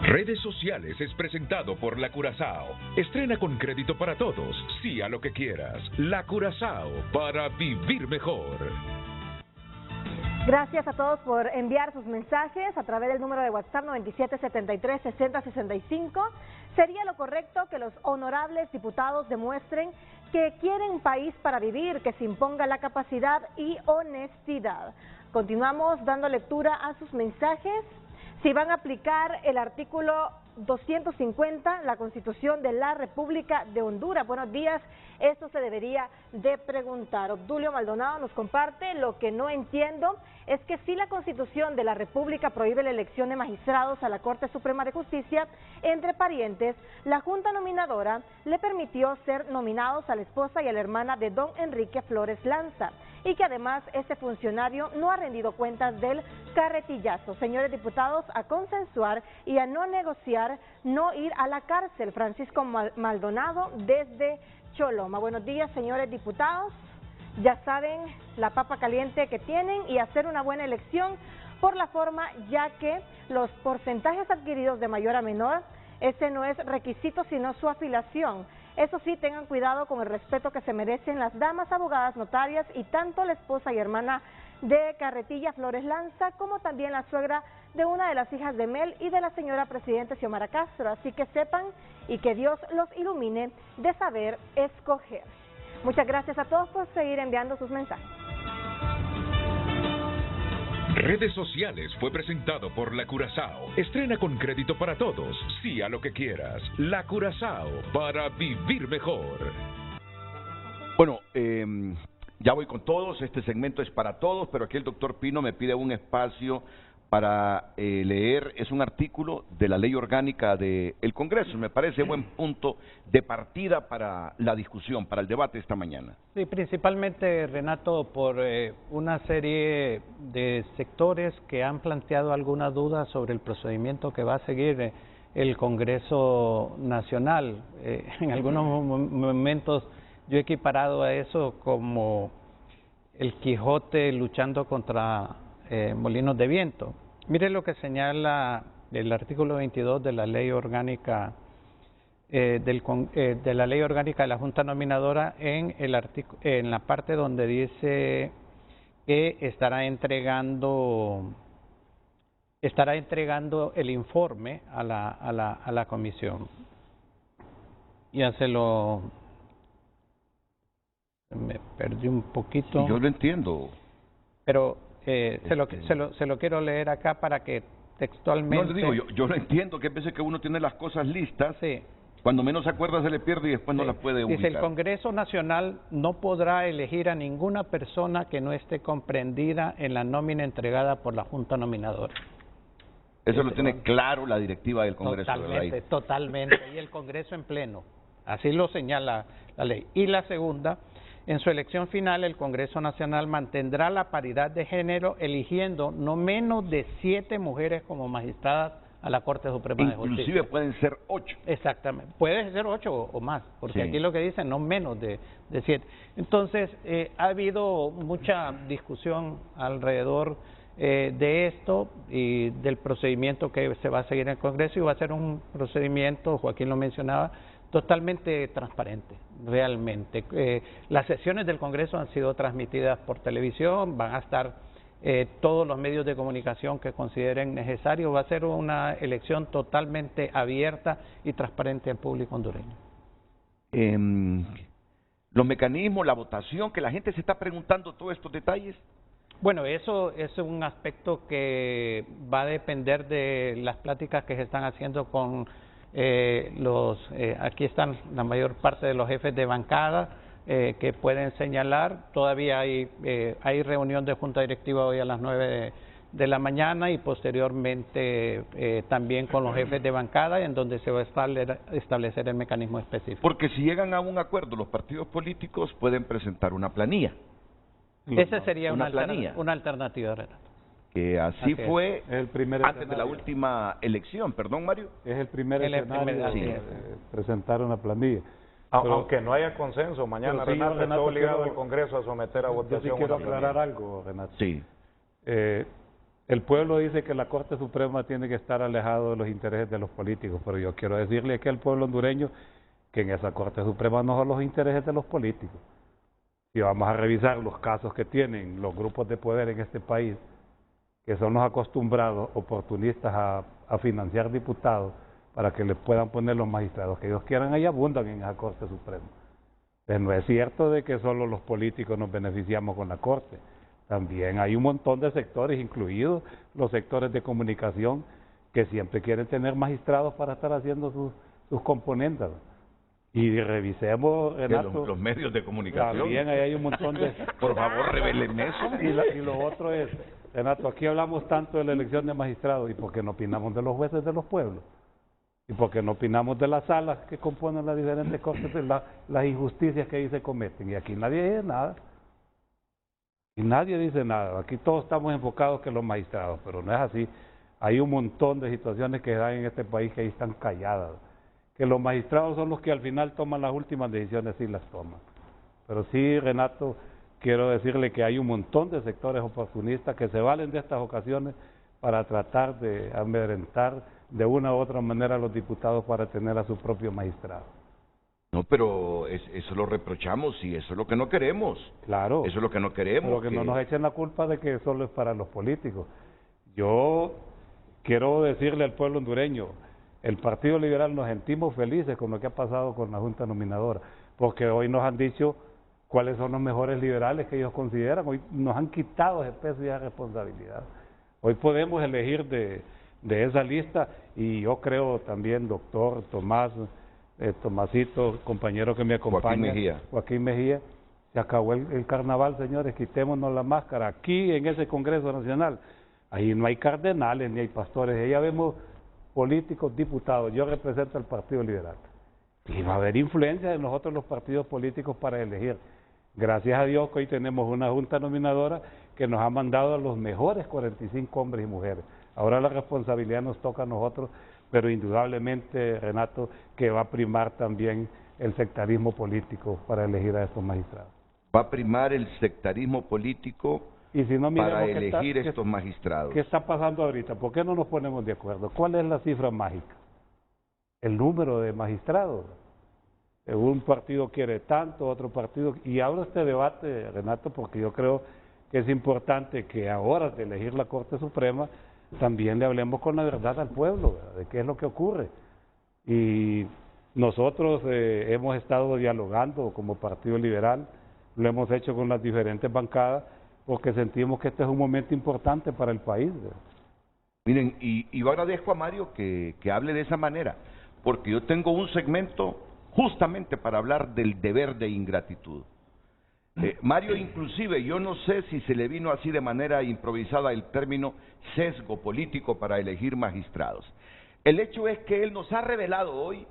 Redes Sociales es presentado por La Curazao. Estrena con crédito para todos. Sí a lo que quieras. La Curazao, para vivir mejor. Gracias a todos por enviar sus mensajes a través del número de WhatsApp 9773-6065. Sería lo correcto que los honorables diputados demuestren que quieren un país para vivir, que se imponga la capacidad y honestidad. Continuamos dando lectura a sus mensajes. Si van a aplicar el artículo 250, la Constitución de la República de Honduras. Buenos días, esto se debería de preguntar. Obdulio Maldonado nos comparte: lo que no entiendo es que si la Constitución de la República prohíbe la elección de magistrados a la Corte Suprema de Justicia entre parientes, la Junta Nominadora le permitió ser nominados a la esposa y a la hermana de don Enrique Flores Lanza, y que además este funcionario no ha rendido cuentas del carretillazo. Señores diputados, a consensuar y a no negociar, no ir a la cárcel. Francisco Maldonado desde Choloma. Buenos días, señores diputados. Ya saben la papa caliente que tienen y hacer una buena elección por la forma, ya que los porcentajes adquiridos de mayor a menor, ese no es requisito sino su afiliación. Eso sí, tengan cuidado con el respeto que se merecen las damas abogadas notarias y tanto la esposa y hermana de Carretilla Flores Lanza como también la suegra de una de las hijas de Mel y de la señora presidenta Xiomara Castro. Así que sepan y que Dios los ilumine de saber escoger. Muchas gracias a todos por seguir enviando sus mensajes. Redes sociales fue presentado por La Curazao. Estrena con crédito para todos. Sí a lo que quieras. La Curazao, para vivir mejor. Bueno, ya voy con todos. Este segmento es para todos, pero aquí el doctor Pino me pide un espacio para leer. Es un artículo de la ley orgánica del Congreso. Me parece buen punto de partida para la discusión, para el debate esta mañana. Sí, principalmente, Renato, por una serie de sectores que han planteado alguna duda sobre el procedimiento que va a seguir el Congreso Nacional. En algunos momentos yo he equiparado a eso como el Quijote luchando contra molinos de viento. Mire lo que señala el artículo 22 de la ley orgánica de la ley orgánica de la Junta Nominadora en la parte donde dice que estará entregando el informe a la comisión. Ya me perdí un poquito. Yo lo entiendo. Pero se lo quiero leer acá para que textualmente... No, le digo, yo lo entiendo, que hay veces que uno tiene las cosas listas, sí. Cuando menos se acuerda se le pierde y después no las puede ubicar. Dice, el Congreso Nacional no podrá elegir a ninguna persona que no esté comprendida en la nómina entregada por la Junta Nominadora. Eso lo tiene claro la directiva del Congreso. Totalmente, y el Congreso en pleno. Así lo señala la ley. Y la segunda, en su elección final, el Congreso Nacional mantendrá la paridad de género eligiendo no menos de 7 mujeres como magistradas a la Corte Suprema de Justicia. Inclusive pueden ser 8. Exactamente, puede ser 8 o más, porque sí. Aquí lo que dice no menos de 7. Entonces, ha habido mucha discusión alrededor de esto y del procedimiento que se va a seguir en el Congreso, y va a ser un procedimiento, Joaquín lo mencionaba, totalmente transparente, realmente. Las sesiones del Congreso han sido transmitidas por televisión, van a estar todos los medios de comunicación que consideren necesario. Va a ser una elección totalmente abierta y transparente al público hondureño. Los mecanismos, la votación, que la gente se está preguntando todos estos detalles. Bueno, eso es un aspecto que va a depender de las pláticas que se están haciendo con aquí están la mayor parte de los jefes de bancada que pueden señalar. Todavía hay reunión de junta directiva hoy a las 9 de la mañana y posteriormente también con los jefes de bancada, en donde se va a establecer el mecanismo específico. Porque si llegan a un acuerdo los partidos políticos pueden presentar una planilla. Esa sería una alternativa, Renato. Que así fue antes de la escenario. Última elección, perdón, Mario. Es el primer escenario de presentar una planilla. Aunque no haya consenso, mañana Renato está obligado el Congreso a someter a votación. Yo sí quiero aclarar algo, Renato. Sí. El pueblo dice que la Corte Suprema tiene que estar alejado de los intereses de los políticos, pero yo quiero decirle aquí al pueblo hondureño que en esa Corte Suprema no son los intereses de los políticos. Si vamos a revisar los casos que tienen los grupos de poder en este país, que son los acostumbrados oportunistas a financiar diputados para que les puedan poner los magistrados que ellos quieran, ahí abundan en esa Corte Suprema. Entonces no es cierto de que solo los políticos nos beneficiamos con la Corte. También hay un montón de sectores, incluidos los sectores de comunicación, que siempre quieren tener magistrados para estar haciendo sus componendas. Y revisemos, Renato, los medios de comunicación. También ahí hay un montón de... Por favor, revelen eso. Y lo otro es, Renato, aquí hablamos tanto de la elección de magistrados, ¿y por qué no opinamos de los jueces de los pueblos? ¿Y por qué no opinamos de las salas que componen las diferentes cortes, de las injusticias que ahí se cometen? Y aquí nadie dice nada. Y nadie dice nada. Aquí todos estamos enfocados que los magistrados, pero no es así. Hay un montón de situaciones que dan en este país que ahí están calladas. Que los magistrados son los que al final toman las últimas decisiones, sí las toman. Pero sí, Renato, quiero decirle que hay un montón de sectores oportunistas que se valen de estas ocasiones para tratar de amedrentar de una u otra manera a los diputados para tener a su propio magistrado. No, pero eso lo reprochamos y eso es lo que no queremos. Claro. Eso es lo que no queremos. Pero que no nos echen la culpa de que solo es para los políticos. Yo quiero decirle al pueblo hondureño, el Partido Liberal nos sentimos felices con lo que ha pasado con la Junta Nominadora, porque hoy nos han dicho cuáles son los mejores liberales que ellos consideran, hoy nos han quitado ese peso y esa responsabilidad. Hoy podemos elegir de esa lista, y yo creo también, doctor Tomás, Tomasito, compañero que me acompaña, Joaquín Mejía, se acabó el carnaval, señores, quitémonos la máscara. Aquí en ese Congreso Nacional, ahí no hay cardenales ni hay pastores, ahí ya vemos políticos, diputados. Yo represento al Partido Liberal. Y va a haber influencia de nosotros los partidos políticos para elegir. Gracias a Dios que hoy tenemos una junta nominadora que nos ha mandado a los mejores 45 hombres y mujeres. Ahora la responsabilidad nos toca a nosotros, pero indudablemente, Renato, que va a primar también el sectarismo político para elegir a estos magistrados. Va a primar el sectarismo político y si no, para elegir estos magistrados. ¿Qué está pasando ahorita? ¿Por qué no nos ponemos de acuerdo? ¿Cuál es la cifra mágica? El número de magistrados. Un partido quiere tanto, otro partido... Y abro este debate, Renato, porque yo creo que es importante que ahora de elegir la Corte Suprema también le hablemos con la verdad al pueblo, ¿verdad? De qué es lo que ocurre. Y nosotros hemos estado dialogando como Partido Liberal, lo hemos hecho con las diferentes bancadas, porque sentimos que este es un momento importante para el país, ¿verdad? Miren, y yo agradezco a Mario que hable de esa manera, porque yo tengo un segmento justamente para hablar del deber de ingratitud. Mario, inclusive, yo no sé si se le vino así de manera improvisada el término sesgo político para elegir magistrados. El hecho es que él nos ha revelado hoy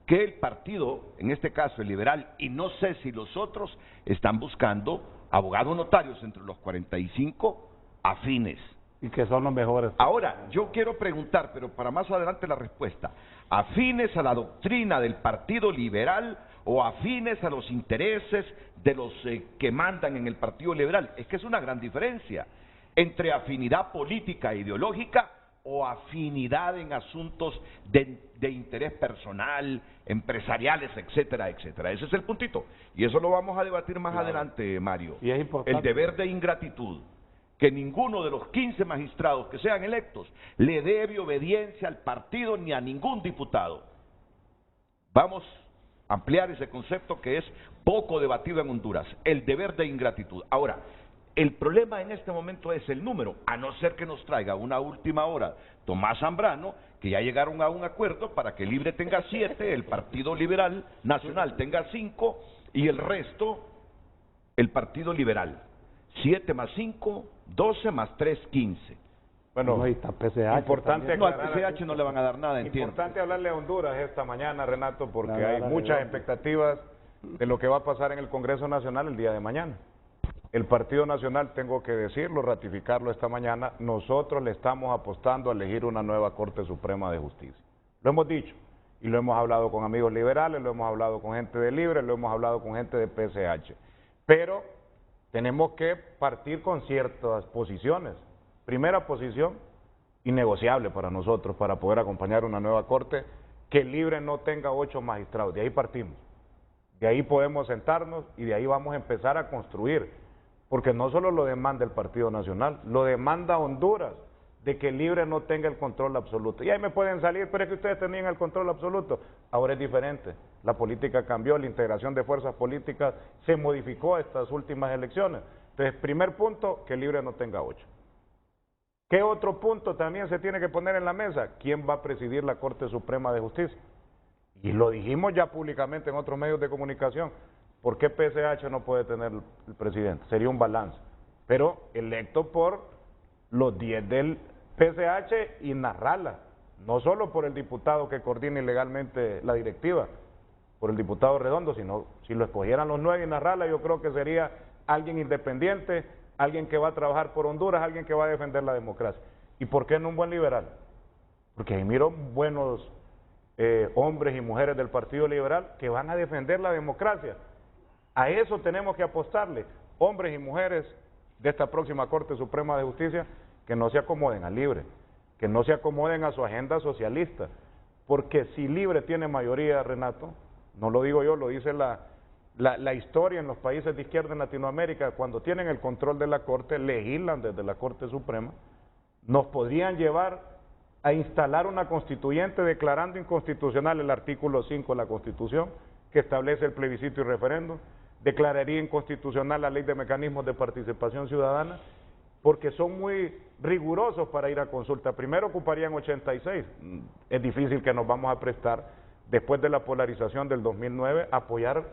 que el partido, en este caso el liberal, y no sé si los otros, están buscando abogados notarios entre los 45 afines. Y que son los mejores. Ahora, yo quiero preguntar, pero para más adelante la respuesta, ¿afines a la doctrina del Partido Liberal o afines a los intereses de los que mandan en el Partido Liberal? Es que es una gran diferencia entre afinidad política e ideológica o afinidad en asuntos de interés personal, empresariales, etcétera, etcétera. Ese es el puntito. Y eso lo vamos a debatir más adelante, Mario. Y es importante. El deber de ingratitud. Que ninguno de los 15 magistrados que sean electos le debe obediencia al partido ni a ningún diputado. Vamos a ampliar ese concepto que es poco debatido en Honduras, el deber de ingratitud. Ahora, el problema en este momento es el número, a no ser que nos traiga una última hora Tomás Zambrano, que ya llegaron a un acuerdo para que Libre tenga 7, el Partido Liberal Nacional tenga 5 y el resto, el Partido Liberal. 7 más 5, 12 más 3, 15. Bueno, no, está PCH, importante no, al PCH no le van a dar nada, entiendo. Importante hablarle a Honduras esta mañana, Renato, porque hay muchas expectativas de lo que va a pasar en el Congreso Nacional el día de mañana. El Partido Nacional, tengo que decirlo, ratificarlo esta mañana, nosotros le estamos apostando a elegir una nueva Corte Suprema de Justicia. Lo hemos dicho, y lo hemos hablado con amigos liberales, lo hemos hablado con gente de Libre, lo hemos hablado con gente de PCH. Pero tenemos que partir con ciertas posiciones. Primera posición, innegociable para nosotros, para poder acompañar una nueva Corte, que Libre no tenga 8 magistrados. De ahí partimos. De ahí podemos sentarnos y de ahí vamos a empezar a construir. Porque no solo lo demanda el Partido Nacional, lo demanda Honduras, de que Libre no tenga el control absoluto. Y ahí me pueden salir, pero es que ustedes tenían el control absoluto. Ahora es diferente. La política cambió, la integración de fuerzas políticas se modificó estas últimas elecciones. Entonces, primer punto, que Libre no tenga 8. ¿Qué otro punto también se tiene que poner en la mesa? ¿Quién va a presidir la Corte Suprema de Justicia? Y lo dijimos ya públicamente en otros medios de comunicación. ¿Por qué PCH no puede tener el presidente? Sería un balance. Pero electo por los 10 del PCH y Narrala. No solo por el diputado que coordina ilegalmente la directiva, por el diputado Redondo, sino si lo escogieran los 9 y Narrala, yo creo que sería alguien independiente, alguien que va a trabajar por Honduras, alguien que va a defender la democracia. ¿Y por qué no un buen liberal? Porque ahí miro buenos hombres y mujeres del Partido Liberal que van a defender la democracia. A eso tenemos que apostarle, hombres y mujeres de esta próxima Corte Suprema de Justicia, que no se acomoden a Libre, que no se acomoden a su agenda socialista, porque si Libre tiene mayoría, Renato, no lo digo yo, lo dice la historia en los países de izquierda en Latinoamérica, cuando tienen el control de la Corte, legislan desde la Corte Suprema, nos podrían llevar a instalar una constituyente declarando inconstitucional el artículo 5 de la Constitución, que establece el plebiscito y referéndum, declararía inconstitucional la ley de mecanismos de participación ciudadana porque son muy rigurosos para ir a consulta. Primero ocuparían 86, es difícil que nos vamos a prestar, después de la polarización del 2009, a apoyar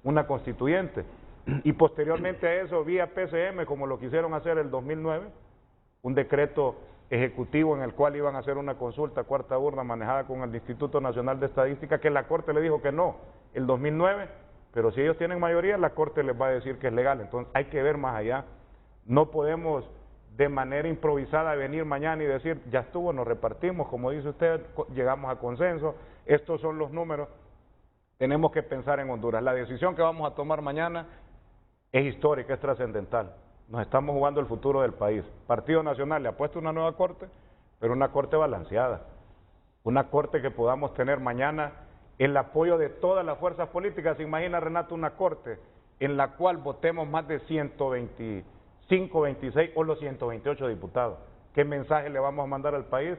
una constituyente. Y posteriormente a eso, vía PCM, como lo quisieron hacer el 2009, un decreto ejecutivo en el cual iban a hacer una consulta cuarta urna manejada con el Instituto Nacional de Estadística, que la Corte le dijo que no, el 2009, pero si ellos tienen mayoría, la Corte les va a decir que es legal. Entonces hay que ver más allá. No podemos de manera improvisada venir mañana y decir, ya estuvo, nos repartimos, como dice usted, llegamos a consenso, estos son los números. Tenemos que pensar en Honduras. La decisión que vamos a tomar mañana es histórica, es trascendental. Nos estamos jugando el futuro del país. Partido Nacional le ha puesto una nueva corte, pero una corte balanceada. Una corte que podamos tener mañana el apoyo de todas las fuerzas políticas. ¿Se imagina, Renato, una corte en la cual votemos más de 125, 26 o los 128 diputados? ¿Qué mensaje le vamos a mandar al país?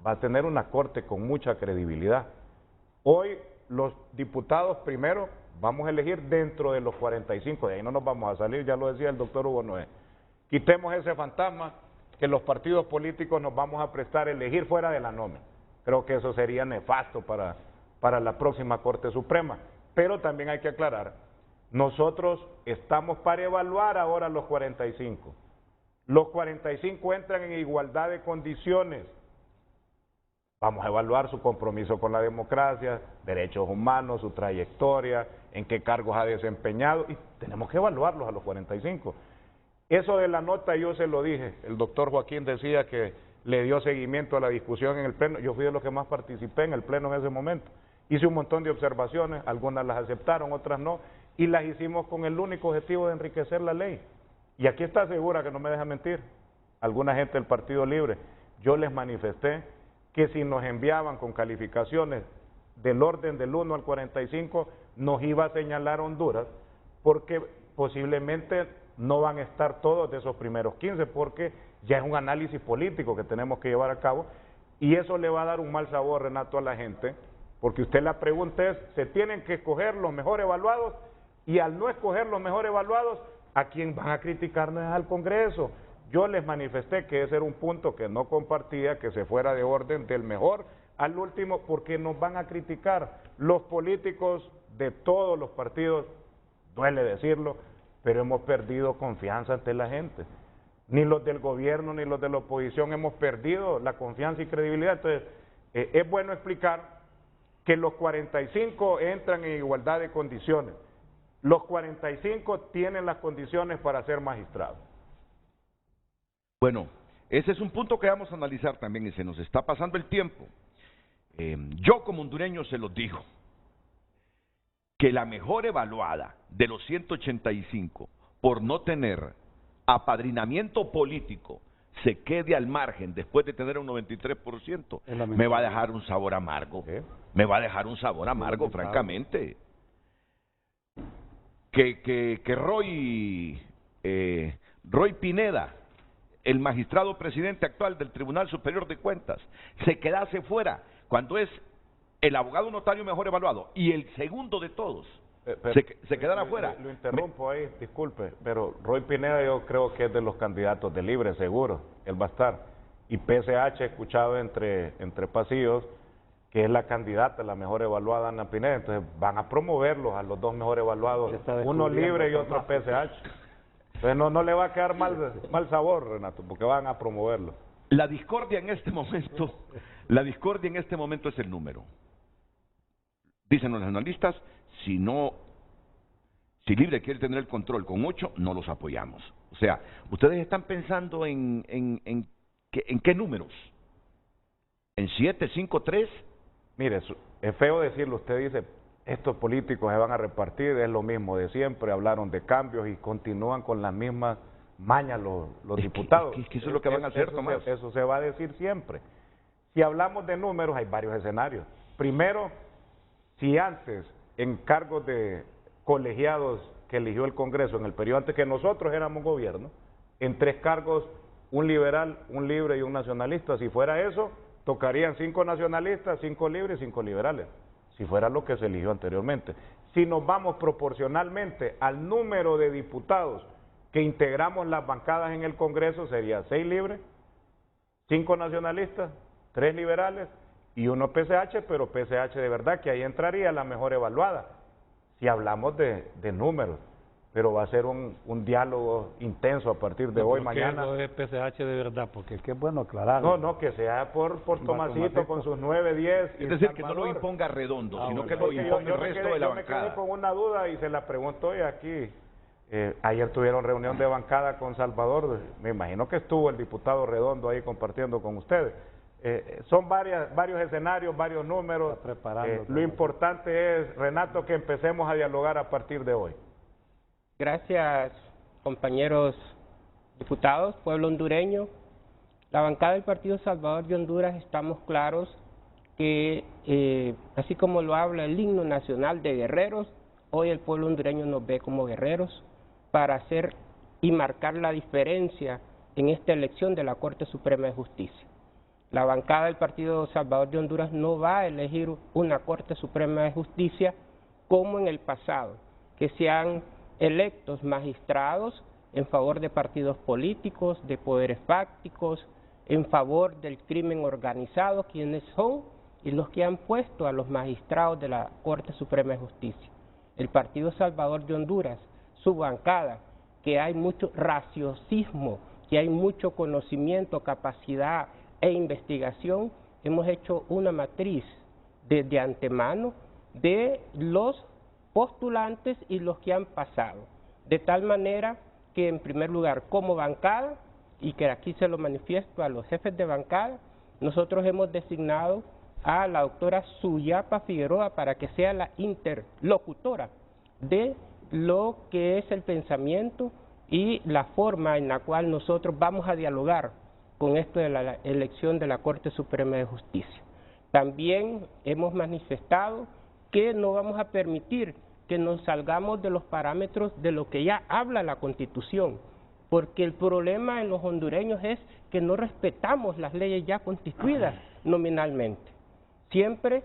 Va a tener una corte con mucha credibilidad. Hoy los diputados primero vamos a elegir dentro de los 45, de ahí no nos vamos a salir, ya lo decía el doctor Hugo Noé. Quitemos ese fantasma que los partidos políticos nos vamos a prestar a elegir fuera de la nómina. Creo que eso sería nefasto para la próxima Corte Suprema. Pero también hay que aclarar, nosotros estamos para evaluar ahora los 45. Los 45 entran en igualdad de condiciones. Vamos a evaluar su compromiso con la democracia, derechos humanos, su trayectoria, en qué cargos ha desempeñado, y tenemos que evaluarlos a los 45. Eso de la nota yo se lo dije, el doctor Joaquín decía que le dio seguimiento a la discusión en el Pleno, yo fui de los que más participé en el Pleno en ese momento. Hice un montón de observaciones, algunas las aceptaron, otras no, y las hicimos con el único objetivo de enriquecer la ley. Y aquí está segura que no me deja mentir, alguna gente del Partido Libre, yo les manifesté que si nos enviaban con calificaciones del orden del 1 al 45, nos iba a señalar Honduras, porque posiblemente no van a estar todos de esos primeros 15, porque ya es un análisis político que tenemos que llevar a cabo, y eso le va a dar un mal sabor, Renato, a la gente, porque usted la pregunta es, se tienen que escoger los mejor evaluados, y al no escoger los mejor evaluados, ¿a quién van a criticarnos? Al Congreso. Yo les manifesté que ese era un punto que no compartía, que se fuera de orden del mejor al último, porque nos van a criticar. Los políticos de todos los partidos, duele decirlo, pero hemos perdido confianza ante la gente. Ni los del gobierno ni los de la oposición hemos perdido la confianza y credibilidad. Entonces, es bueno explicar que los 45 entran en igualdad de condiciones. Los 45 tienen las condiciones para ser magistrados. Bueno, ese es un punto que vamos a analizar también y se nos está pasando el tiempo. Yo como hondureño se los digo, que la mejor evaluada de los 185 por no tener apadrinamiento político se quede al margen después de tener un 93%, me va a dejar un sabor amargo, me va a dejar un sabor amargo, francamente. Que Roy Pineda, el magistrado presidente actual del Tribunal Superior de Cuentas, se quedase fuera cuando es el abogado notario mejor evaluado y el segundo de todos, se quedara fuera. Lo interrumpo ahí, disculpe, pero Roy Pineda yo creo que es de los candidatos de Libre, seguro, él va a estar. Y PSH he escuchado entre pasillos que es la candidata, la mejor evaluada, Ana Pineda, entonces van a promoverlos a los dos mejor evaluados, uno Libre y otro PSH. Entonces no le va a quedar mal sabor, Renato, porque van a promoverlo. La discordia en este momento, es el número. Dicen los nacionalistas, si Libre quiere tener el control con 8, no los apoyamos. O sea, ustedes están pensando en qué números. ¿En 7, 5, 3? Mire, es feo decirlo, usted dice, estos políticos se van a repartir, es lo mismo de siempre, hablaron de cambios y continúan con las mismas mañas los diputados. Que eso es lo que van a hacer, Tomás. Eso se va a decir siempre. Si hablamos de números, hay varios escenarios. Primero, si antes, en cargos de colegiados que eligió el Congreso en el periodo antes que nosotros éramos gobierno, en 3 cargos, un liberal, un libre y un nacionalista, si fuera eso, tocarían 5 nacionalistas, 5 libres y 5 liberales, si fuera lo que se eligió anteriormente. Si nos vamos proporcionalmente al número de diputados que integramos las bancadas en el Congreso sería 6 libres, 5 nacionalistas, 3 liberales y 1 PCH, pero PCH de verdad, que ahí entraría la mejor evaluada, si hablamos de números. Pero va a ser un diálogo intenso a partir de hoy, mañana. ¿Por qué es PCH de verdad? Porque es que es bueno aclarar. No, que sea por Tomasito con sus 9, 10. Es decir, que no lo imponga Redondo, sino que lo imponga el resto de la bancada. Yo me quedé con una duda y se la pregunto hoy aquí. Ayer tuvieron reunión de bancada con Salvador. Me imagino que estuvo el diputado Redondo ahí compartiendo con ustedes. Son varios escenarios, varios números. Lo importante es, Renato, que empecemos a dialogar a partir de hoy. Gracias, compañeros diputados, pueblo hondureño. La bancada del Partido Salvador de Honduras estamos claros que, así como lo habla el himno nacional de guerreros, hoy el pueblo hondureño nos ve como guerreros para hacer y marcar la diferencia en esta elección de la Corte Suprema de Justicia. La bancada del Partido Salvador de Honduras no va a elegir una Corte Suprema de Justicia como en el pasado, que se han electos magistrados en favor de partidos políticos, de poderes fácticos, en favor del crimen organizado, quienes son y los que han puesto a los magistrados de la Corte Suprema de Justicia. El Partido Salvador de Honduras, su bancada, que hay mucho raciocismo, que hay mucho conocimiento, capacidad e investigación, hemos hecho una matriz de antemano de los postulantes y los que han pasado, de tal manera que en primer lugar como bancada, y que aquí se lo manifiesto a los jefes de bancada, nosotros hemos designado a la doctora Suyapa Figueroa para que sea la interlocutora de lo que es el pensamiento y la forma en la cual nosotros vamos a dialogar con esto de la elección de la Corte Suprema de Justicia. También hemos manifestado que no vamos a permitir que nos salgamos de los parámetros de lo que ya habla la Constitución, porque el problema en los hondureños es que no respetamos las leyes ya constituidas nominalmente. Siempre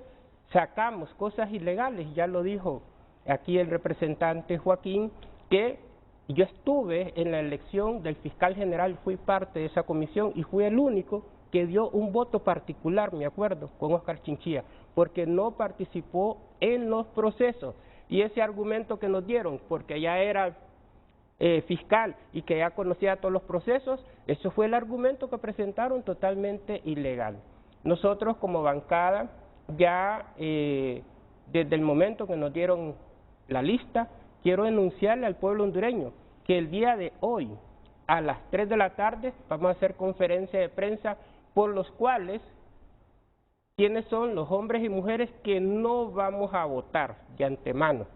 sacamos cosas ilegales, ya lo dijo aquí el representante Joaquín, que yo estuve en la elección del fiscal general, fui parte de esa comisión y fui el único que dio un voto particular, me acuerdo, con Oscar Chinchilla, porque no participó en los procesos. Y ese argumento que nos dieron, porque ya era fiscal y que ya conocía todos los procesos, eso fue el argumento que presentaron totalmente ilegal. Nosotros como bancada, ya desde el momento que nos dieron la lista, quiero denunciarle al pueblo hondureño que el día de hoy, a las 3 de la tarde, vamos a hacer conferencia de prensa por los cuales quiénes son los hombres y mujeres que no vamos a votar de antemano.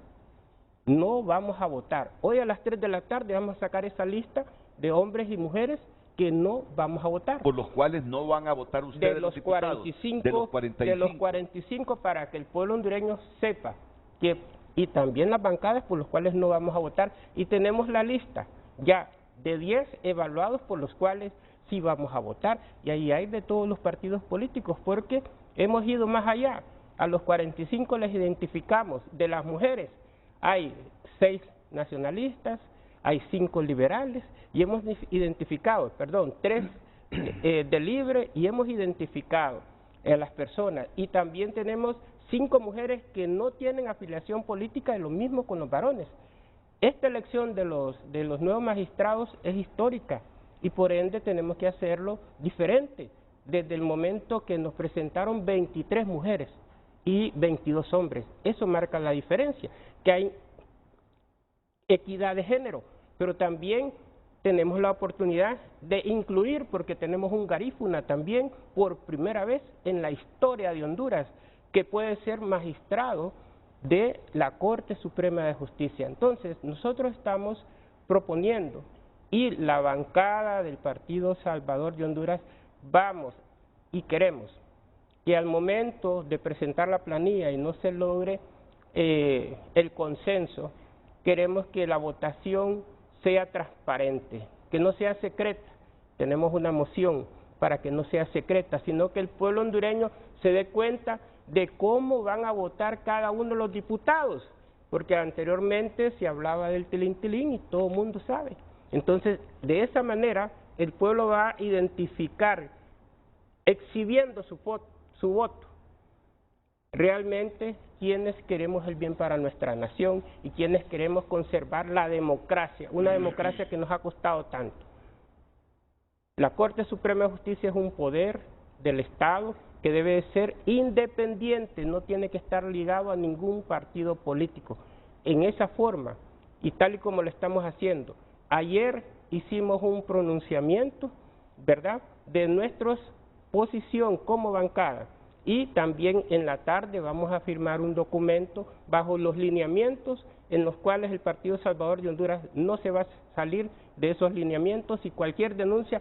No vamos a votar. Hoy a las 3 de la tarde vamos a sacar esa lista de hombres y mujeres que no vamos a votar. ¿Por los cuales no van a votar ustedes, los diputados? De los 45 para que el pueblo hondureño sepa que, y también las bancadas por los cuales no vamos a votar, y tenemos la lista ya de 10 evaluados por los cuales sí vamos a votar, y ahí hay de todos los partidos políticos, porque hemos ido más allá. A los 45 les identificamos. De las mujeres hay 6 nacionalistas, hay 5 liberales, y hemos identificado, 3 de libre, y hemos identificado a las personas, y también tenemos 5 mujeres que no tienen afiliación política, y lo mismo con los varones. Esta elección de los nuevos magistrados es histórica, y por ende tenemos que hacerlo diferente. Desde el momento que nos presentaron 23 mujeres y 22 hombres, eso marca la diferencia, que hay equidad de género, pero también tenemos la oportunidad de incluir, porque tenemos un garífuna también, por primera vez en la historia de Honduras, que puede ser magistrado de la Corte Suprema de Justicia. Entonces, nosotros estamos proponiendo, y la bancada del Partido Salvador de Honduras, vamos y queremos que al momento de presentar la planilla y no se logre el consenso, queremos que la votación sea transparente, que no sea secreta. Tenemos una moción para que no sea secreta, sino que el pueblo hondureño se dé cuenta de cómo van a votar cada uno de los diputados, porque anteriormente se hablaba del tilín-tilín y todo el mundo sabe. Entonces, de esa manera, el pueblo va a identificar, exhibiendo su voto, realmente quienes queremos el bien para nuestra nación y quienes queremos conservar la democracia, una democracia que nos ha costado tanto. La Corte Suprema de Justicia es un poder del Estado que debe ser independiente, no tiene que estar ligado a ningún partido político. En esa forma, y tal y como lo estamos haciendo, ayer hicimos un pronunciamiento, ¿verdad?, de nuestra posición como bancada, y también en la tarde vamos a firmar un documento bajo los lineamientos en los cuales el Partido Salvador de Honduras no se va a salir de esos lineamientos, y cualquier denuncia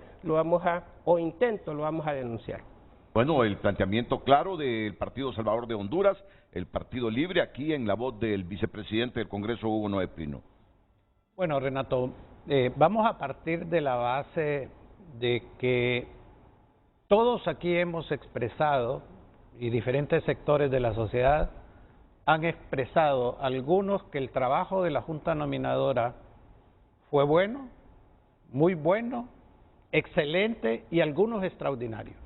o intento lo vamos a denunciar. Bueno, el planteamiento claro del Partido Salvador de Honduras, el Partido Libre, aquí en la voz del vicepresidente del Congreso, Hugo Noé Prino. Bueno, Renato, vamos a partir de la base de que todos aquí hemos expresado, y diferentes sectores de la sociedad han expresado, algunos que el trabajo de la Junta Nominadora fue bueno, muy bueno, excelente y algunos extraordinarios.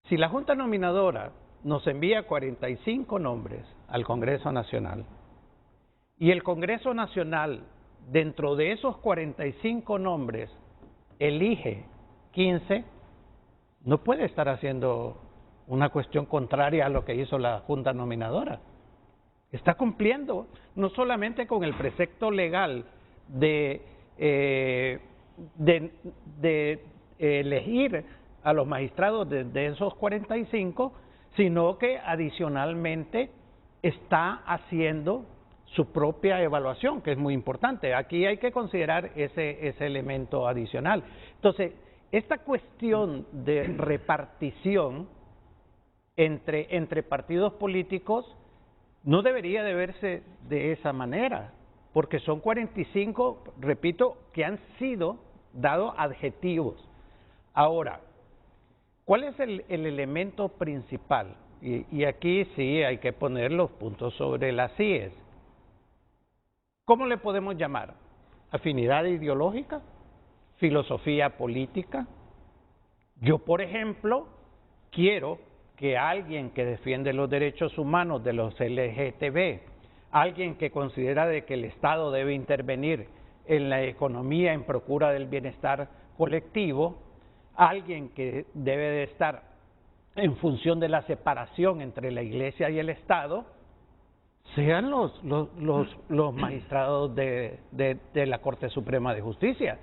Si la Junta Nominadora nos envía 45 nombres al Congreso Nacional y el Congreso Nacional, dentro de esos 45 nombres, elige 15, no puede estar haciendo una cuestión contraria a lo que hizo la Junta Nominadora. Está cumpliendo no solamente con el precepto legal de elegir a los magistrados de esos 45, sino que adicionalmente está haciendo su propia evaluación, que es muy importante. Aquí hay que considerar ese elemento adicional. Entonces, esta cuestión de repartición entre partidos políticos no debería de verse de esa manera, porque son 45, repito, que han sido dados adjetivos. Ahora, ¿cuál es el elemento principal? Y aquí sí hay que poner los puntos sobre las IES. ¿Cómo le podemos llamar? ¿Afinidad ideológica? ¿Filosofía política? Yo, por ejemplo, quiero que alguien que defiende los derechos humanos de los LGTB, alguien que considera de que el Estado debe intervenir en la economía en procura del bienestar colectivo, alguien que debe de estar en función de la separación entre la Iglesia y el Estado, sean los magistrados de la Corte Suprema de Justicia.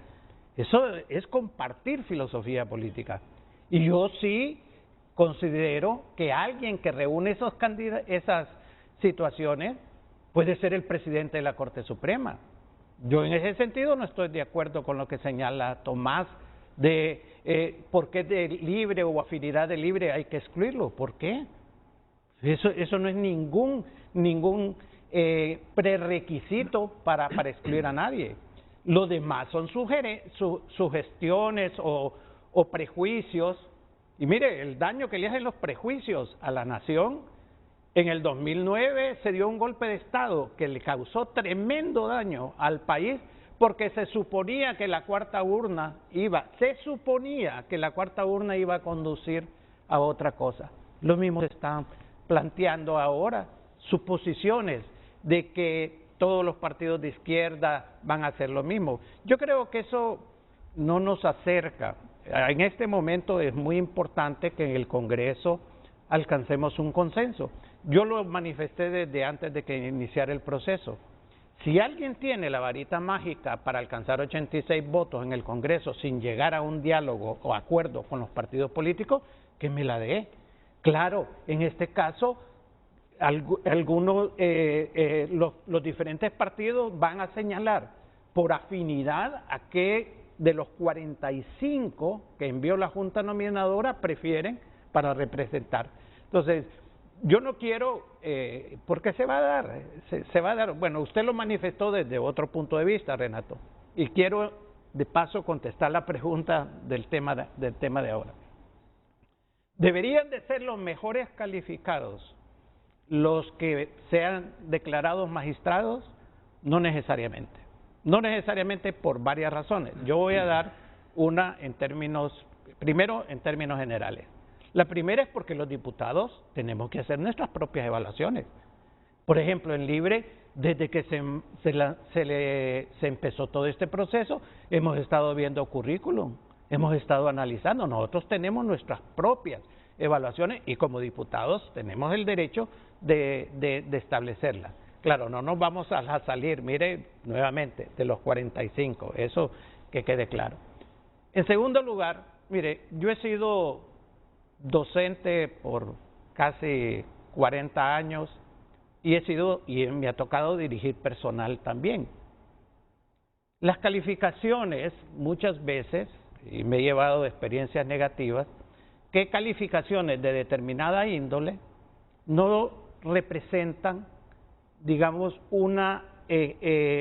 Eso es compartir filosofía política. Y yo sí considero que alguien que reúne esas situaciones puede ser el presidente de la Corte Suprema. Yo en ese sentido no estoy de acuerdo con lo que señala Tomás de por qué de libre o afinidad de libre hay que excluirlo. ¿Por qué? Eso no es ningún prerequisito para excluir a nadie. Lo demás son sugestiones o prejuicios. Y mire, el daño que le hacen los prejuicios a la nación. En el 2009 se dio un golpe de Estado que le causó tremendo daño al país, porque se suponía que la cuarta urna iba a conducir a otra cosa. Lo mismo se están planteando ahora, suposiciones de que todos los partidos de izquierda van a hacer lo mismo. Yo creo que eso no nos acerca. En este momento es muy importante que en el Congreso alcancemos un consenso. Yo lo manifesté desde antes de que iniciara el proceso. Si alguien tiene la varita mágica para alcanzar 86 votos en el Congreso sin llegar a un diálogo o acuerdo con los partidos políticos, que me la dé. Claro, en este caso, algunos, los diferentes partidos van a señalar por afinidad a qué de los 45 que envió la Junta Nominadora prefieren para representar. Entonces, yo no quiero, porque se va a dar, bueno, usted lo manifestó desde otro punto de vista, Renato, y quiero de paso contestar la pregunta del tema de ahora. ¿Deberían de ser los mejores calificados los que sean declarados magistrados? No necesariamente. No necesariamente por varias razones. Yo voy a dar una primero en términos generales. La primera es porque los diputados tenemos que hacer nuestras propias evaluaciones. Por ejemplo, en Libre, desde que se empezó todo este proceso, hemos estado viendo currículum, hemos estado analizando. Nosotros tenemos nuestras propias evaluaciones y como diputados tenemos el derecho de establecerlas. Claro, no nos vamos a salir, mire, nuevamente, de los 45, eso que quede claro. En segundo lugar, mire, yo he sido docente por casi 40 años y me ha tocado dirigir personal también. Las calificaciones muchas veces, y me he llevado de experiencias negativas, que calificaciones de determinada índole no representan, digamos, una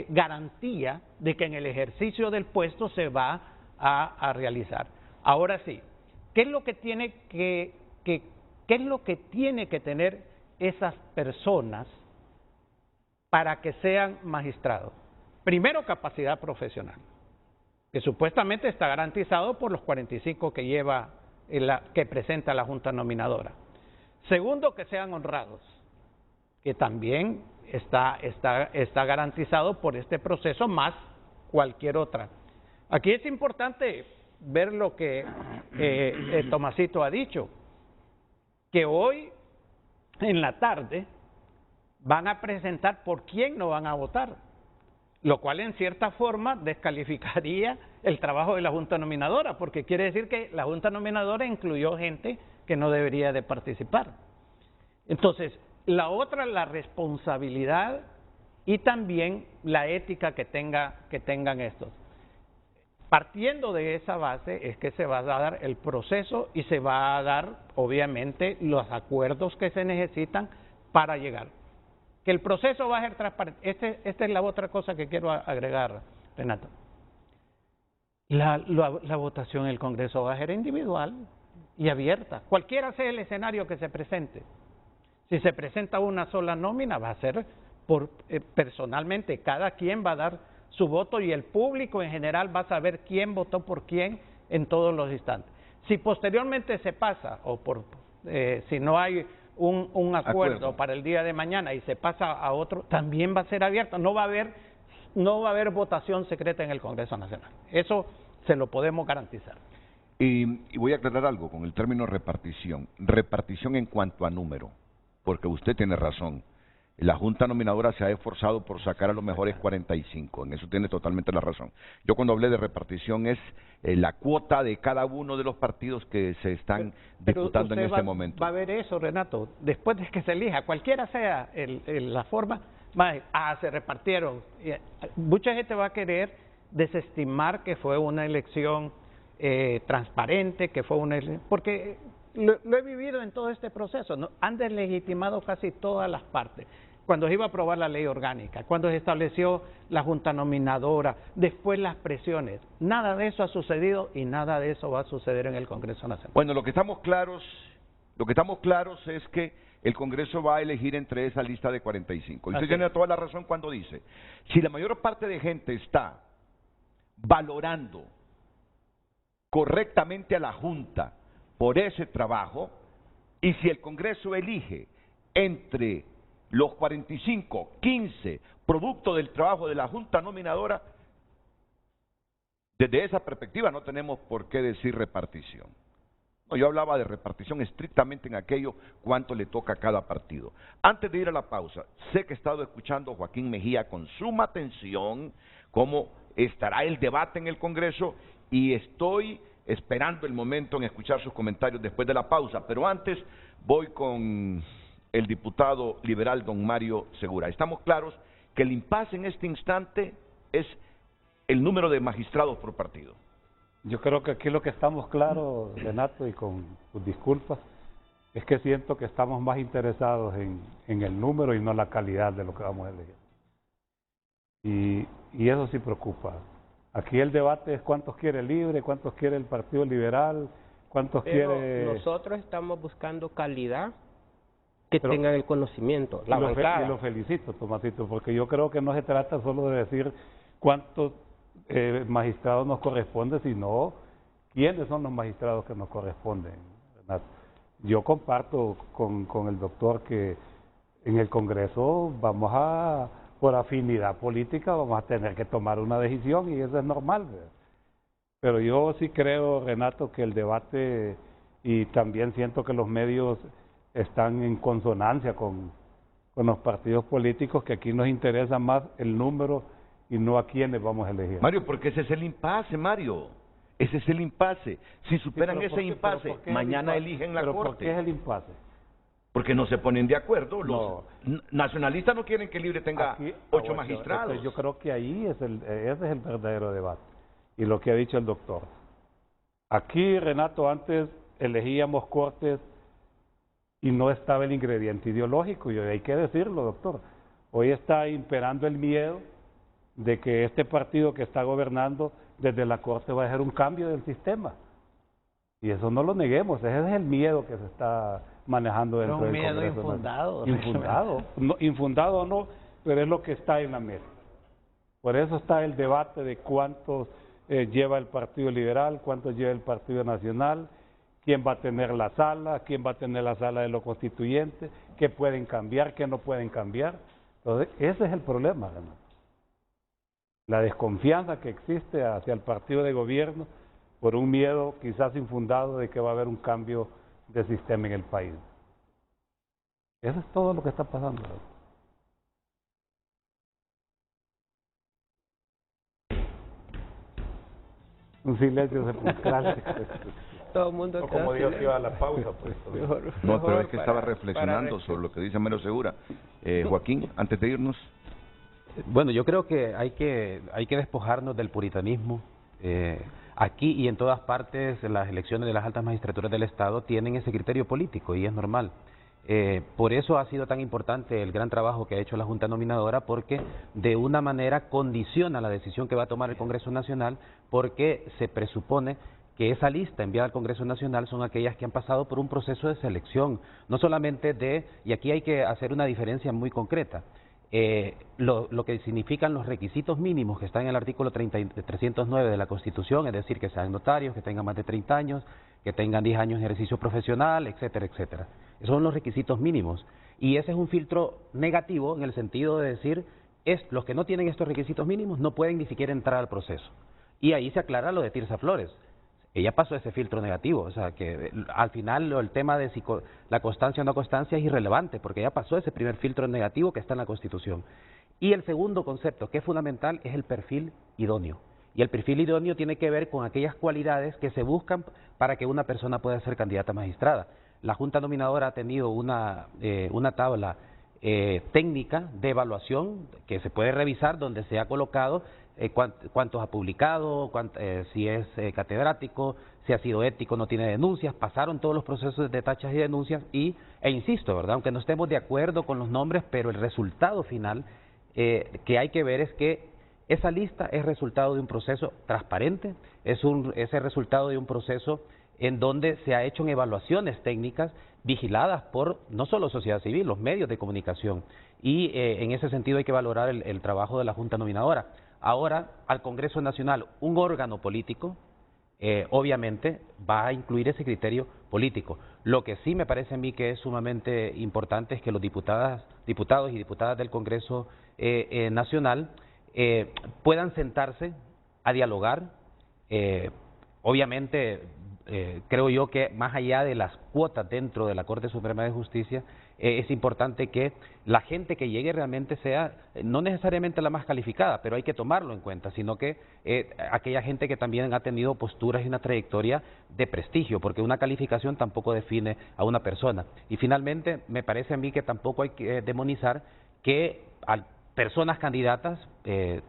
garantía de que en el ejercicio del puesto se va a realizar. Ahora sí, ¿qué es lo que tiene qué es lo que tiene que tener esas personas para que sean magistrados? Primero, capacidad profesional, que supuestamente está garantizado por los 45 que presenta la Junta Nominadora. Segundo, que sean honrados, que también está garantizado por este proceso más cualquier otra. Aquí es importante ver lo que Tomasito ha dicho, que hoy en la tarde van a presentar por quién no van a votar, lo cual en cierta forma descalificaría el trabajo de la Junta Nominadora, porque quiere decir que la Junta Nominadora incluyó gente que no debería de participar. Entonces, la otra, la responsabilidad y también la ética que tengan estos. Partiendo de esa base es que se va a dar el proceso y se va a dar, obviamente, los acuerdos que se necesitan para llegar. Que el proceso va a ser transparente. Esta es la otra cosa que quiero agregar, Renato. La votación en el Congreso va a ser individual y abierta. Cualquiera sea el escenario que se presente. Si se presenta una sola nómina, va a ser personalmente. Cada quien va a dar su voto y el público en general va a saber quién votó por quién en todos los instantes. Si posteriormente se pasa, o si no hay un acuerdo para el día de mañana y se pasa a otro, también va a ser abierto. No va a haber votación secreta en el Congreso Nacional. Eso se lo podemos garantizar. Y voy a aclarar algo con el término repartición. Repartición en cuanto a número, porque usted tiene razón. La Junta Nominadora se ha esforzado por sacar a los mejores 45, en eso tiene totalmente la razón. Yo cuando hablé de repartición es la cuota de cada uno de los partidos que se están disputando en este momento. Va a ver eso, Renato, después de que se elija, cualquiera sea la forma, se repartieron. Mucha gente va a querer desestimar que fue una elección transparente, que fue una elección, porque lo he vivido en todo este proceso, ¿no? Han deslegitimado casi todas las partes. Cuando se iba a aprobar la ley orgánica, cuando se estableció la Junta Nominadora, después las presiones. Nada de eso ha sucedido y nada de eso va a suceder en el Congreso Nacional. Bueno, lo que estamos claros es que el Congreso va a elegir entre esa lista de 45. Y usted tiene toda la razón cuando dice, si la mayor parte de gente está valorando correctamente a la Junta por ese trabajo, y si el Congreso elige entre los 45, 15, producto del trabajo de la Junta Nominadora, desde esa perspectiva no tenemos por qué decir repartición. No, yo hablaba de repartición estrictamente en aquello cuánto le toca a cada partido. Antes de ir a la pausa, sé que he estado escuchando a Joaquín Mejía con suma atención cómo estará el debate en el Congreso y estoy esperando el momento en escuchar sus comentarios después de la pausa, pero antes voy con el diputado liberal don Mario Segura. Estamos claros que el impasse en este instante es el número de magistrados por partido. Yo creo que aquí lo que estamos claros, Renato, y con tus disculpas, es que siento que estamos más interesados en el número y no la calidad de lo que vamos a elegir. Y eso sí preocupa. Aquí el debate es cuántos quiere Libre, cuántos quiere el Partido Liberal, cuántos quiere... Nosotros estamos buscando calidad que tengan el conocimiento. La bancada. Y lo felicito, Tomasito, porque yo creo que no se trata solo de decir cuántos magistrados nos corresponden, sino quiénes son los magistrados que nos corresponden, Renato. Yo comparto con el doctor que en el Congreso vamos a, por afinidad política, vamos a tener que tomar una decisión y eso es normal, ¿verdad? Pero yo sí creo, Renato, que el debate, y también siento que los medios están en consonancia con los partidos políticos, que aquí nos interesa más el número y no a quiénes vamos a elegir. Mario, porque ese es el impasse, Mario. Ese es el impasse. Si superan ese impasse, mañana eligen la Corte. ¿Por qué es el impasse? Porque no se ponen de acuerdo. Los nacionalistas no quieren que Libre tenga 8 magistrados. Yo creo que ahí ese es el verdadero debate. Y lo que ha dicho el doctor. Aquí, Renato, antes elegíamos cortes y no estaba el ingrediente ideológico, y hay que decirlo, doctor. Hoy está imperando el miedo de que este partido que está gobernando desde la Corte va a hacer un cambio del sistema. Y eso no lo neguemos, ese es el miedo que se está manejando dentro del Congreso. Un miedo infundado. Infundado, no, infundado o no, pero es lo que está en la mesa. Por eso está el debate de cuántos lleva el Partido Liberal, cuántos lleva el Partido Nacional, quién va a tener la sala, quién va a tener la sala de lo constituyente, qué pueden cambiar, qué no pueden cambiar. Entonces, ese es el problema, Renato. La desconfianza que existe hacia el partido de gobierno por un miedo quizás infundado de que va a haber un cambio de sistema en el país. Eso es todo lo que está pasando. Un silencio sepulcral. Todo el mundo o como dijo que iba a la pausa, pues. No, pero es que estaba reflexionando sobre lo que dice Mario Segura. Joaquín, antes de irnos. Bueno, yo creo que hay que despojarnos del puritanismo. Aquí y en todas partes las elecciones de las altas magistraturas del Estado tienen ese criterio político y es normal. Por eso ha sido tan importante el gran trabajo que ha hecho la Junta Nominadora, porque de una manera condiciona la decisión que va a tomar el Congreso Nacional, porque se presupone que esa lista enviada al Congreso Nacional son aquellas que han pasado por un proceso de selección, no solamente y aquí hay que hacer una diferencia muy concreta, lo que significan los requisitos mínimos que están en el artículo 309 de la Constitución, es decir, que sean notarios, que tengan más de 30 años, que tengan 10 años de ejercicio profesional, etcétera, etcétera. Esos son los requisitos mínimos. Y ese es un filtro negativo en el sentido de decir, los que no tienen estos requisitos mínimos no pueden ni siquiera entrar al proceso. Y ahí se aclara lo de Tirsa Flores. Ella pasó ese filtro negativo, o sea que al final el tema de la constancia o no constancia es irrelevante, porque ella pasó ese primer filtro negativo que está en la Constitución. Y el segundo concepto, que es fundamental, es el perfil idóneo. Y el perfil idóneo tiene que ver con aquellas cualidades que se buscan para que una persona pueda ser candidata a magistrada. La Junta Nominadora ha tenido una tabla técnica de evaluación que se puede revisar, donde se ha colocado cuántos ha publicado, si es catedrático, si ha sido ético, no tiene denuncias, pasaron todos los procesos de tachas y denuncias e insisto, ¿verdad? Aunque no estemos de acuerdo con los nombres, pero el resultado final que hay que ver es que esa lista es resultado de un proceso transparente, es el resultado de un proceso en donde se ha hecho en evaluaciones técnicas vigiladas por no solo sociedad civil, los medios de comunicación, y en ese sentido hay que valorar el trabajo de la Junta Nominadora. Ahora, al Congreso Nacional, un órgano político, obviamente va a incluir ese criterio político. Lo que sí me parece a mí que es sumamente importante es que los diputados y diputadas del Congreso Nacional puedan sentarse a dialogar. Obviamente, creo yo que más allá de las cuotas dentro de la Corte Suprema de Justicia, es importante que la gente que llegue realmente sea, no necesariamente la más calificada, pero hay que tomarlo en cuenta, sino que aquella gente que también ha tenido posturas y una trayectoria de prestigio, porque una calificación tampoco define a una persona. Y finalmente, me parece a mí que tampoco hay que demonizar que personas candidatas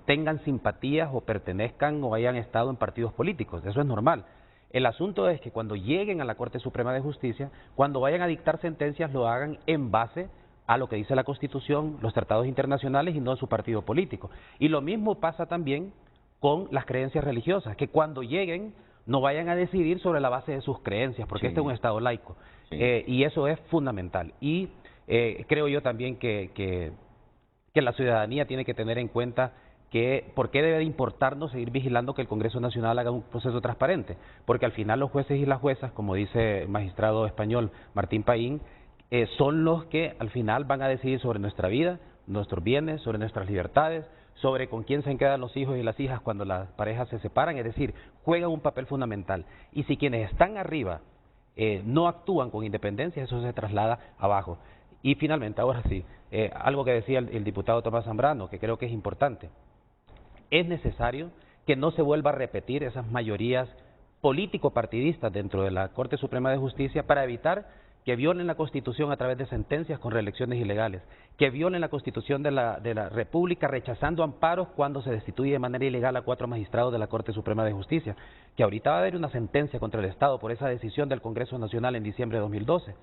tengan simpatías o pertenezcan o hayan estado en partidos políticos, eso es normal. El asunto es que cuando lleguen a la Corte Suprema de Justicia, cuando vayan a dictar sentencias, lo hagan en base a lo que dice la Constitución, los tratados internacionales y no a su partido político. Y lo mismo pasa también con las creencias religiosas, que cuando lleguen no vayan a decidir sobre la base de sus creencias, porque este es un Estado laico. Y eso es fundamental. Y creo yo también que la ciudadanía tiene que tener en cuenta que por qué debe de importarnos seguir vigilando que el Congreso Nacional haga un proceso transparente, porque al final los jueces y las juezas, como dice el magistrado español Martín Paín, son los que al final van a decidir sobre nuestra vida, nuestros bienes, sobre nuestras libertades, sobre con quién se quedan los hijos y las hijas cuando las parejas se separan, es decir, juegan un papel fundamental. Y si quienes están arriba no actúan con independencia, eso se traslada abajo. Y finalmente, ahora sí, algo que decía el diputado Tomás Zambrano, que creo que es importante. Es necesario que no se vuelva a repetir esas mayorías político-partidistas dentro de la Corte Suprema de Justicia para evitar que violen la Constitución a través de sentencias con reelecciones ilegales, que violen la Constitución de la República rechazando amparos cuando se destituye de manera ilegal a 4 magistrados de la Corte Suprema de Justicia, que ahorita va a haber una sentencia contra el Estado por esa decisión del Congreso Nacional en diciembre de 2012,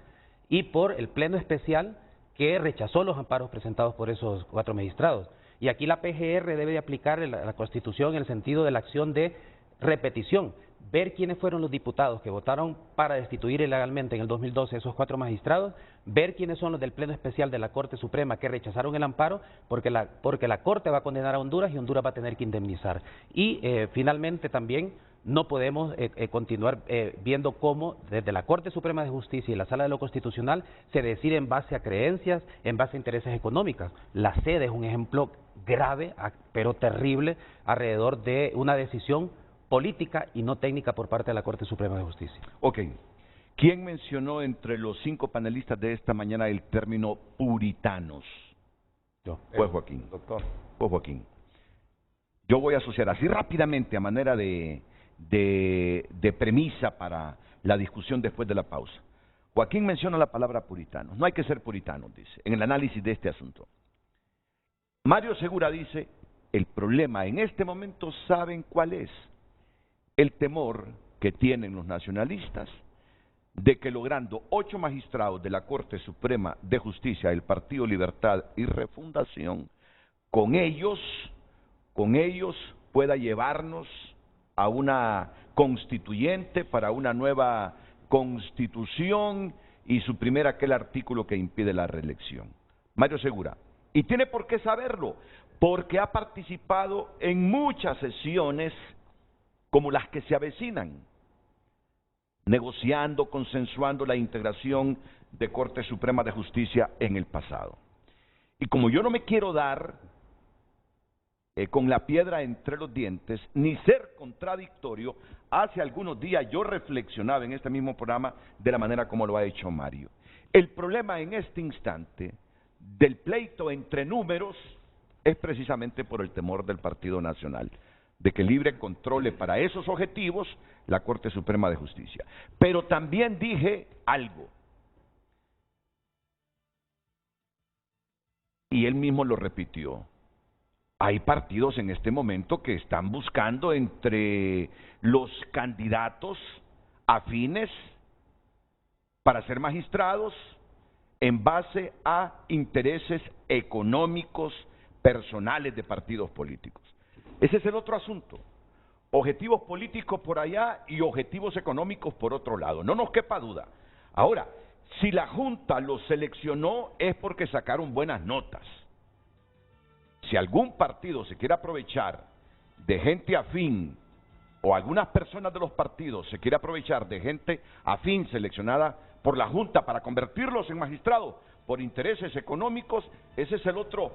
y por el Pleno Especial que rechazó los amparos presentados por esos 4 magistrados. Y aquí la PGR debe de aplicar la Constitución en el sentido de la acción de repetición, ver quiénes fueron los diputados que votaron para destituir ilegalmente en el 2012 esos 4 magistrados, ver quiénes son los del Pleno Especial de la Corte Suprema que rechazaron el amparo, porque la Corte va a condenar a Honduras y Honduras va a tener que indemnizar. Y finalmente también no podemos continuar viendo cómo desde la Corte Suprema de Justicia y la Sala de lo Constitucional se decide en base a creencias, en base a intereses económicos. La sede es un ejemplo grave, pero terrible, alrededor de una decisión política y no técnica por parte de la Corte Suprema de Justicia. Ok. ¿Quién mencionó entre los 5 panelistas de esta mañana el término puritanos? Yo. Fue Joaquín. Doctor. Fue Joaquín. Yo voy a asociar así rápidamente a manera de premisa para la discusión después de la pausa. Joaquín menciona la palabra puritanos. No hay que ser puritanos, dice, en el análisis de este asunto. Mario Segura dice, el problema en este momento, ¿saben cuál es? El temor que tienen los nacionalistas de que logrando 8 magistrados de la Corte Suprema de Justicia del Partido Libertad y Refundación, con ellos pueda llevarnos a una constituyente para una nueva constitución y suprimir aquel artículo que impide la reelección. Mario Segura, y tiene por qué saberlo, porque ha participado en muchas sesiones como las que se avecinan, negociando, consensuando la integración de Corte Suprema de Justicia en el pasado. Y como yo no me quiero dar con la piedra entre los dientes, ni ser contradictorio, hace algunos días yo reflexionaba en este mismo programa de la manera como lo ha hecho Mario. El problema en este instante del pleito entre números es precisamente por el temor del Partido Nacional, de que libre controle para esos objetivos la Corte Suprema de Justicia. Pero también dije algo, y él mismo lo repitió. Hay partidos en este momento que están buscando entre los candidatos afines para ser magistrados en base a intereses económicos personales de partidos políticos. Ese es el otro asunto. Objetivos políticos por allá y objetivos económicos por otro lado. No nos quepa duda. Ahora, si la Junta los seleccionó es porque sacaron buenas notas. Si algún partido se quiere aprovechar de gente afín, o algunas personas de los partidos se quiere aprovechar de gente afín seleccionada por la Junta para convertirlos en magistrados por intereses económicos, ese es el otro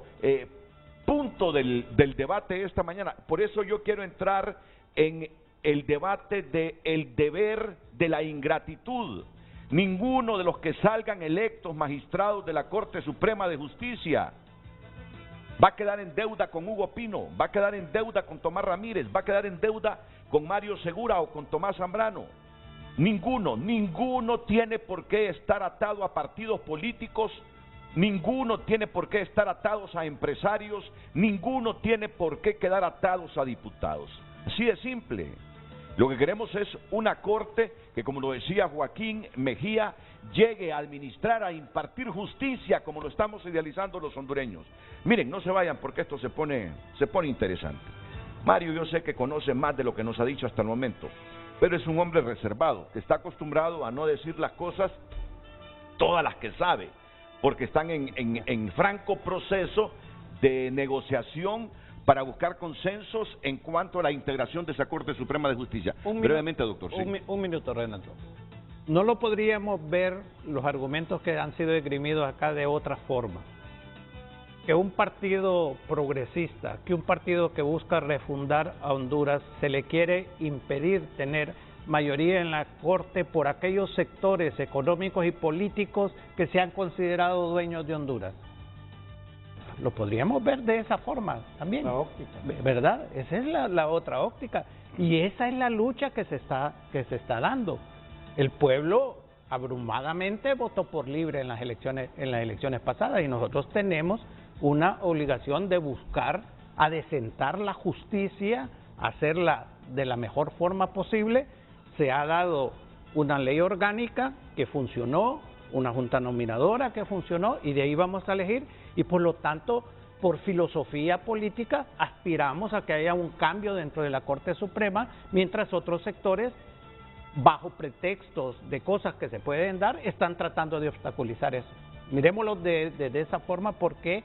punto del debate esta mañana. Por eso yo quiero entrar en el debate del deber de la ingratitud. Ninguno de los que salgan electos magistrados de la Corte Suprema de Justicia va a quedar en deuda con Hugo Pino, va a quedar en deuda con Tomás Ramírez, va a quedar en deuda con Mario Segura o con Tomás Zambrano. Ninguno tiene por qué estar atado a partidos políticos, ninguno tiene por qué estar atados a empresarios, ninguno tiene por qué quedar atados a diputados. Así de simple. Lo que queremos es una corte que, como lo decía Joaquín Mejía, llegue a administrar, a impartir justicia como lo estamos idealizando los hondureños. Miren, no se vayan porque esto se pone interesante. Mario, yo sé que conoce más de lo que nos ha dicho hasta el momento, pero es un hombre reservado, que está acostumbrado a no decir las cosas, todas las que sabe, porque están en franco proceso de negociación para buscar consensos en cuanto a la integración de esa Corte Suprema de Justicia. Brevemente, doctor. Sí. Un minuto, Renato. No lo podríamos ver los argumentos que han sido esgrimidos acá de otra forma. Que un partido progresista, que un partido que busca refundar a Honduras, se le quiere impedir tener mayoría en la Corte por aquellos sectores económicos y políticos que se han considerado dueños de Honduras. Lo podríamos ver de esa forma también, la óptica, ¿verdad? Esa es la otra óptica y esa es la lucha que se está dando. El pueblo abrumadamente votó por libre en las elecciones pasadas y nosotros tenemos una obligación de buscar adecentar la justicia, hacerla de la mejor forma posible. Se ha dado una ley orgánica que funcionó, una junta nominadora que funcionó y de ahí vamos a elegir y por lo tanto por filosofía política aspiramos a que haya un cambio dentro de la Corte Suprema mientras otros sectores bajo pretextos de cosas que se pueden dar están tratando de obstaculizar eso. Miremoslo de esa forma porque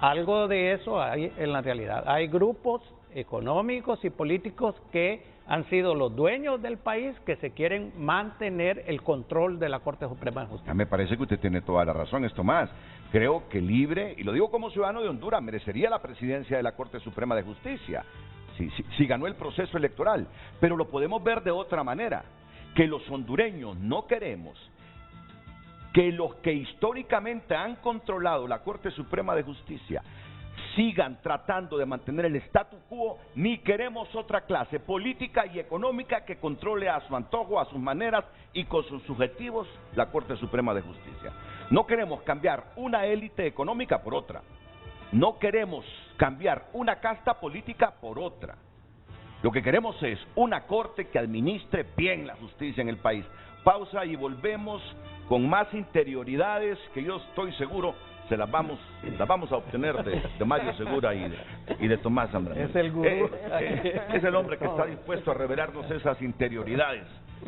algo de eso hay en la realidad. Hay grupos económicos y políticos que han sido los dueños del país que se quieren mantener el control de la Corte Suprema de Justicia. Me parece que usted tiene toda la razón, es Tomás. Creo que libre, y lo digo como ciudadano de Honduras, merecería la presidencia de la Corte Suprema de Justicia, si ganó el proceso electoral. Pero lo podemos ver de otra manera, que los hondureños no queremos que los que históricamente han controlado la Corte Suprema de Justicia sigan tratando de mantener el statu quo, ni queremos otra clase política y económica que controle a su antojo, a sus maneras y con sus objetivos la Corte Suprema de Justicia. No queremos cambiar una élite económica por otra. No queremos cambiar una casta política por otra. Lo que queremos es una corte que administre bien la justicia en el país. Pausa y volvemos con más interioridades que yo estoy seguro se las vamos a obtener de Mario Segura y de Tomás Zambrano. Es el gurú. Es el hombre que está dispuesto a revelarnos esas interioridades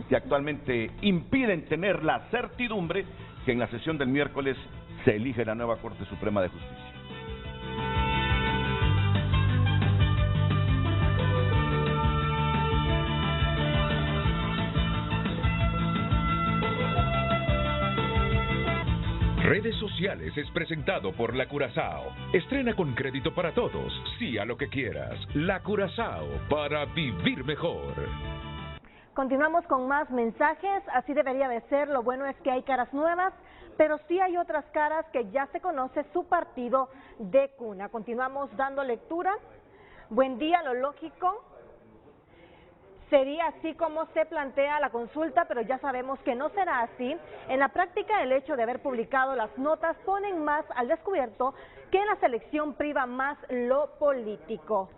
que actualmente impiden tener la certidumbre que en la sesión del miércoles se elige la nueva Corte Suprema de Justicia. Redes Sociales es presentado por La Curazao. Estrena con crédito para todos. Sí a lo que quieras. La Curazao, para vivir mejor. Continuamos con más mensajes. Así debería de ser. Lo bueno es que hay caras nuevas, pero sí hay otras caras que ya se conoce su partido de cuna. Continuamos dando lectura. Buen día, lo lógico sería así como se plantea la consulta, pero ya sabemos que no será así. En la práctica, el hecho de haber publicado las notas ponen más al descubierto que la selección priva más lo político.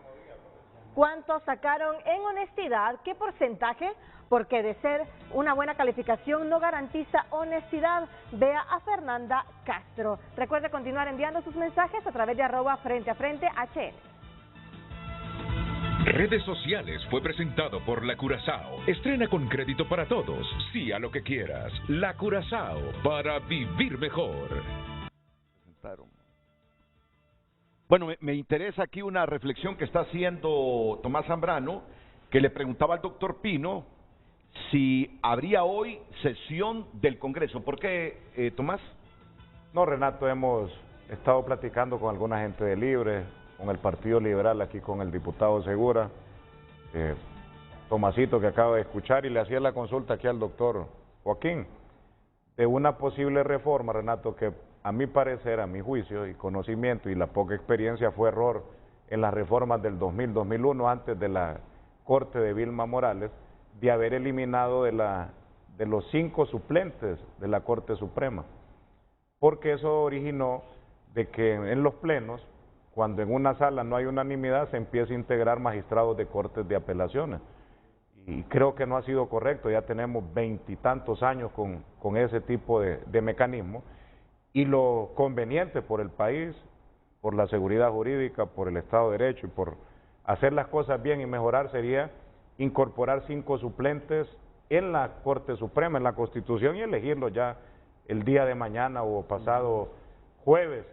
¿Cuántos sacaron en honestidad? ¿Qué porcentaje? Porque de ser una buena calificación no garantiza honestidad. Vea a Fernanda Castro. Recuerde continuar enviando sus mensajes a través de @FrenteAFrente HN. Redes Sociales fue presentado por La Curazao. Estrena con crédito para todos. Sí a lo que quieras. La Curazao, para vivir mejor. Bueno, me interesa aquí una reflexión que está haciendo Tomás Zambrano, que le preguntaba al doctor Pino si habría hoy sesión del Congreso. ¿Por qué, Tomás? No, Renato, hemos estado platicando con alguna gente de Libre, con el Partido Liberal, aquí con el diputado Segura, Tomasito que acaba de escuchar, y le hacía la consulta aquí al doctor Joaquín, de una posible reforma, Renato, que a mi parecer, a mi juicio y conocimiento y la poca experiencia fue error en las reformas del 2000-2001, antes de la corte de Vilma Morales, de haber eliminado de los 5 suplentes de la Corte Suprema, porque eso originó de que en los plenos, cuando en una sala no hay unanimidad, se empieza a integrar magistrados de cortes de apelaciones. Y creo que no ha sido correcto, ya tenemos 20 y tantos años con ese tipo de mecanismo. Y lo conveniente por el país, por la seguridad jurídica, por el Estado de Derecho y por hacer las cosas bien y mejorar sería incorporar 5 suplentes en la Corte Suprema, en la Constitución, y elegirlos ya el día de mañana o pasado jueves.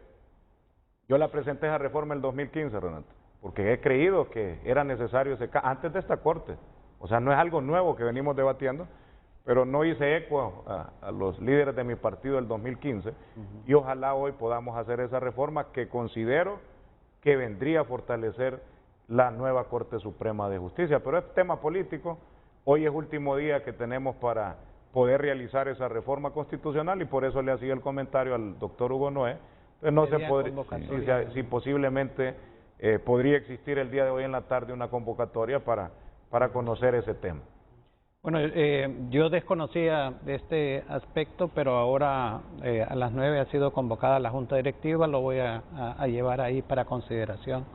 Yo la presenté esa reforma en el 2015, Renato, porque he creído que era necesario ese cambio antes de esta Corte. O sea, no es algo nuevo que venimos debatiendo, pero no hice eco a los líderes de mi partido del 2015 y ojalá hoy podamos hacer esa reforma que considero que vendría a fortalecer la nueva Corte Suprema de Justicia. Pero es tema político, hoy es último día que tenemos para poder realizar esa reforma constitucional y por eso le hacía el comentario al doctor Hugo Noé. Entonces no se podría, si posiblemente podría existir el día de hoy en la tarde una convocatoria para conocer ese tema. Bueno, yo desconocía este aspecto, pero ahora a las 9 ha sido convocada la Junta Directiva, lo voy a llevar ahí para consideración,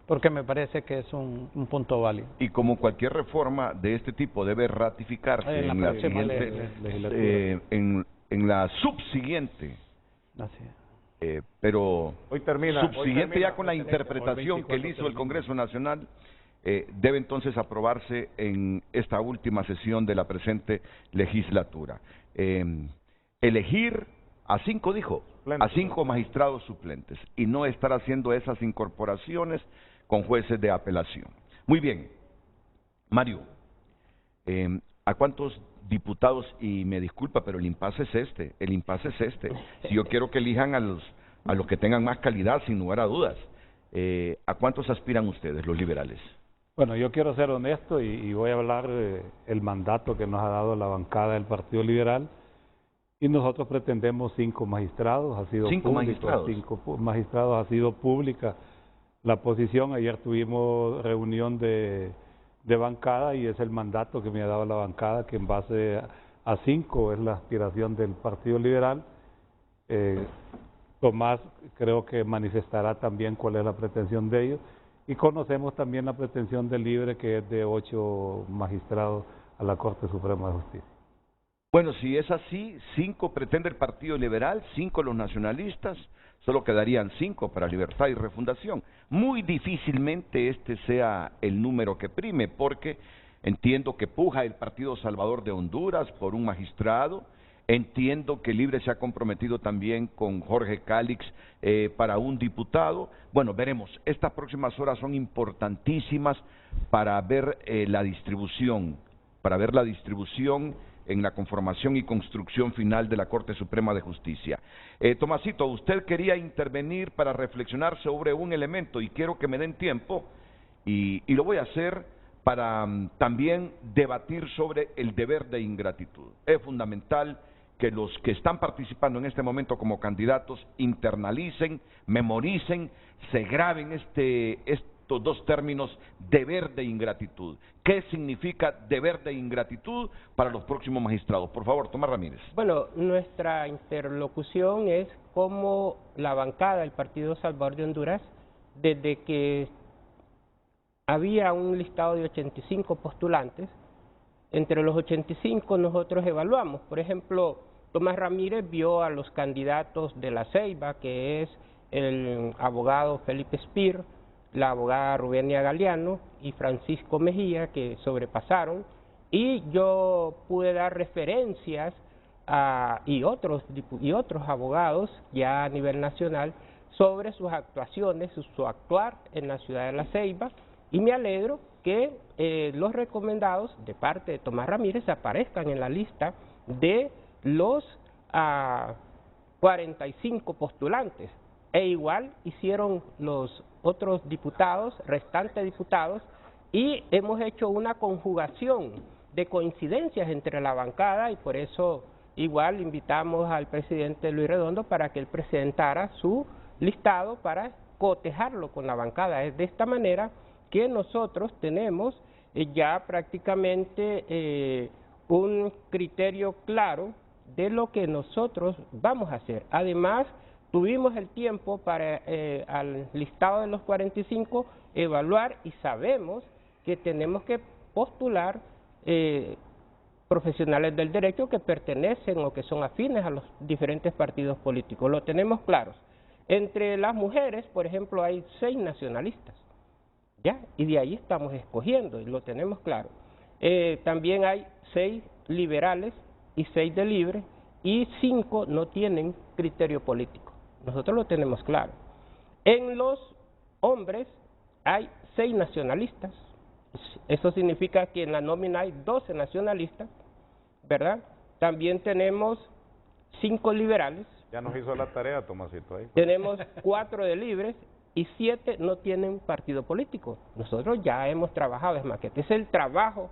porque me parece que es un punto válido. Y como cualquier reforma de este tipo debe ratificarse en la siguiente, en la subsiguiente, pero hoy termina, subsiguiente ya con la interpretación que le hizo el Congreso Nacional, debe entonces aprobarse en esta última sesión de la presente legislatura. Elegir a 5, dijo, a 5 magistrados suplentes y no estar haciendo esas incorporaciones con jueces de apelación. Muy bien, Mario, ¿a cuántos diputados? Y me disculpa, pero el impasse es este, Si yo quiero que elijan a los que tengan más calidad, sin lugar a dudas, ¿a cuántos aspiran ustedes, los liberales? Bueno, yo quiero ser honesto y voy a hablar del mandato que nos ha dado la bancada del Partido Liberal. Y nosotros pretendemos 5 magistrados, ha sido 5 magistrados. 5 magistrados, ha sido pública la posición. Ayer tuvimos reunión de bancada y es el mandato que me ha dado la bancada, que en base a 5 es la aspiración del Partido Liberal. Tomás creo que manifestará también cuál es la pretensión de ellos. Y conocemos también la pretensión del Libre, que es de 8 magistrados a la Corte Suprema de Justicia. Bueno, si es así, 5 pretende el Partido Liberal, 5 los nacionalistas, solo quedarían 5 para Libertad y Refundación. Muy difícilmente este sea el número que prime, porque entiendo que puja el Partido Salvador de Honduras por un magistrado, entiendo que Libre se ha comprometido también con Jorge Cálix para un diputado. Bueno, veremos. Estas próximas horas son importantísimas para ver la distribución, en la conformación y construcción final de la Corte Suprema de Justicia. Tomasito, usted quería intervenir para reflexionar sobre un elemento y quiero que me den tiempo y lo voy a hacer para también debatir sobre el deber de ingratitud. Es fundamental que los que están participando en este momento como candidatos internalicen, memoricen, se graben estos 2 términos, deber de ingratitud. ¿Qué significa deber de ingratitud para los próximos magistrados? Por favor, Tomás Ramírez. Bueno, nuestra interlocución es como la bancada del Partido Salvador de Honduras, desde que había un listado de 85 postulantes, entre los 85 nosotros evaluamos. Por ejemplo, Tomás Ramírez vio a los candidatos de la Ceiba, que es el abogado Felipe Espir, la abogada Rubenia Galeano y Francisco Mejía, que sobrepasaron, y yo pude dar referencias y otros abogados ya a nivel nacional sobre sus actuaciones, su actuar en la ciudad de La Ceiba, y me alegro que los recomendados de parte de Tomás Ramírez aparezcan en la lista de los 45 postulantes, e igual hicieron los otros diputados, restantes diputados, y hemos hecho una conjugación de coincidencias entre la bancada y por eso igual invitamos al presidente Luis Redondo para que él presentara su listado para cotejarlo con la bancada. Es de esta manera que nosotros tenemos ya prácticamente un criterio claro de lo que nosotros vamos a hacer. Además, tuvimos el tiempo para al listado de los 45 evaluar y sabemos que tenemos que postular profesionales del derecho que pertenecen o que son afines a los diferentes partidos políticos. Lo tenemos claro. Entre las mujeres, por ejemplo, hay 6 nacionalistas, ¿ya? Y de ahí estamos escogiendo, y lo tenemos claro. También hay 6 liberales y 6 de Libre, y 5 no tienen criterio político. Nosotros lo tenemos claro. En los hombres hay 6 nacionalistas. Eso significa que en la nómina hay 12 nacionalistas, ¿verdad? También tenemos 5 liberales. Ya nos hizo la tarea, Tomasito. Ahí. Tenemos 4 de libres y 7 no tienen partido político. Nosotros ya hemos trabajado, es más, que este es el trabajo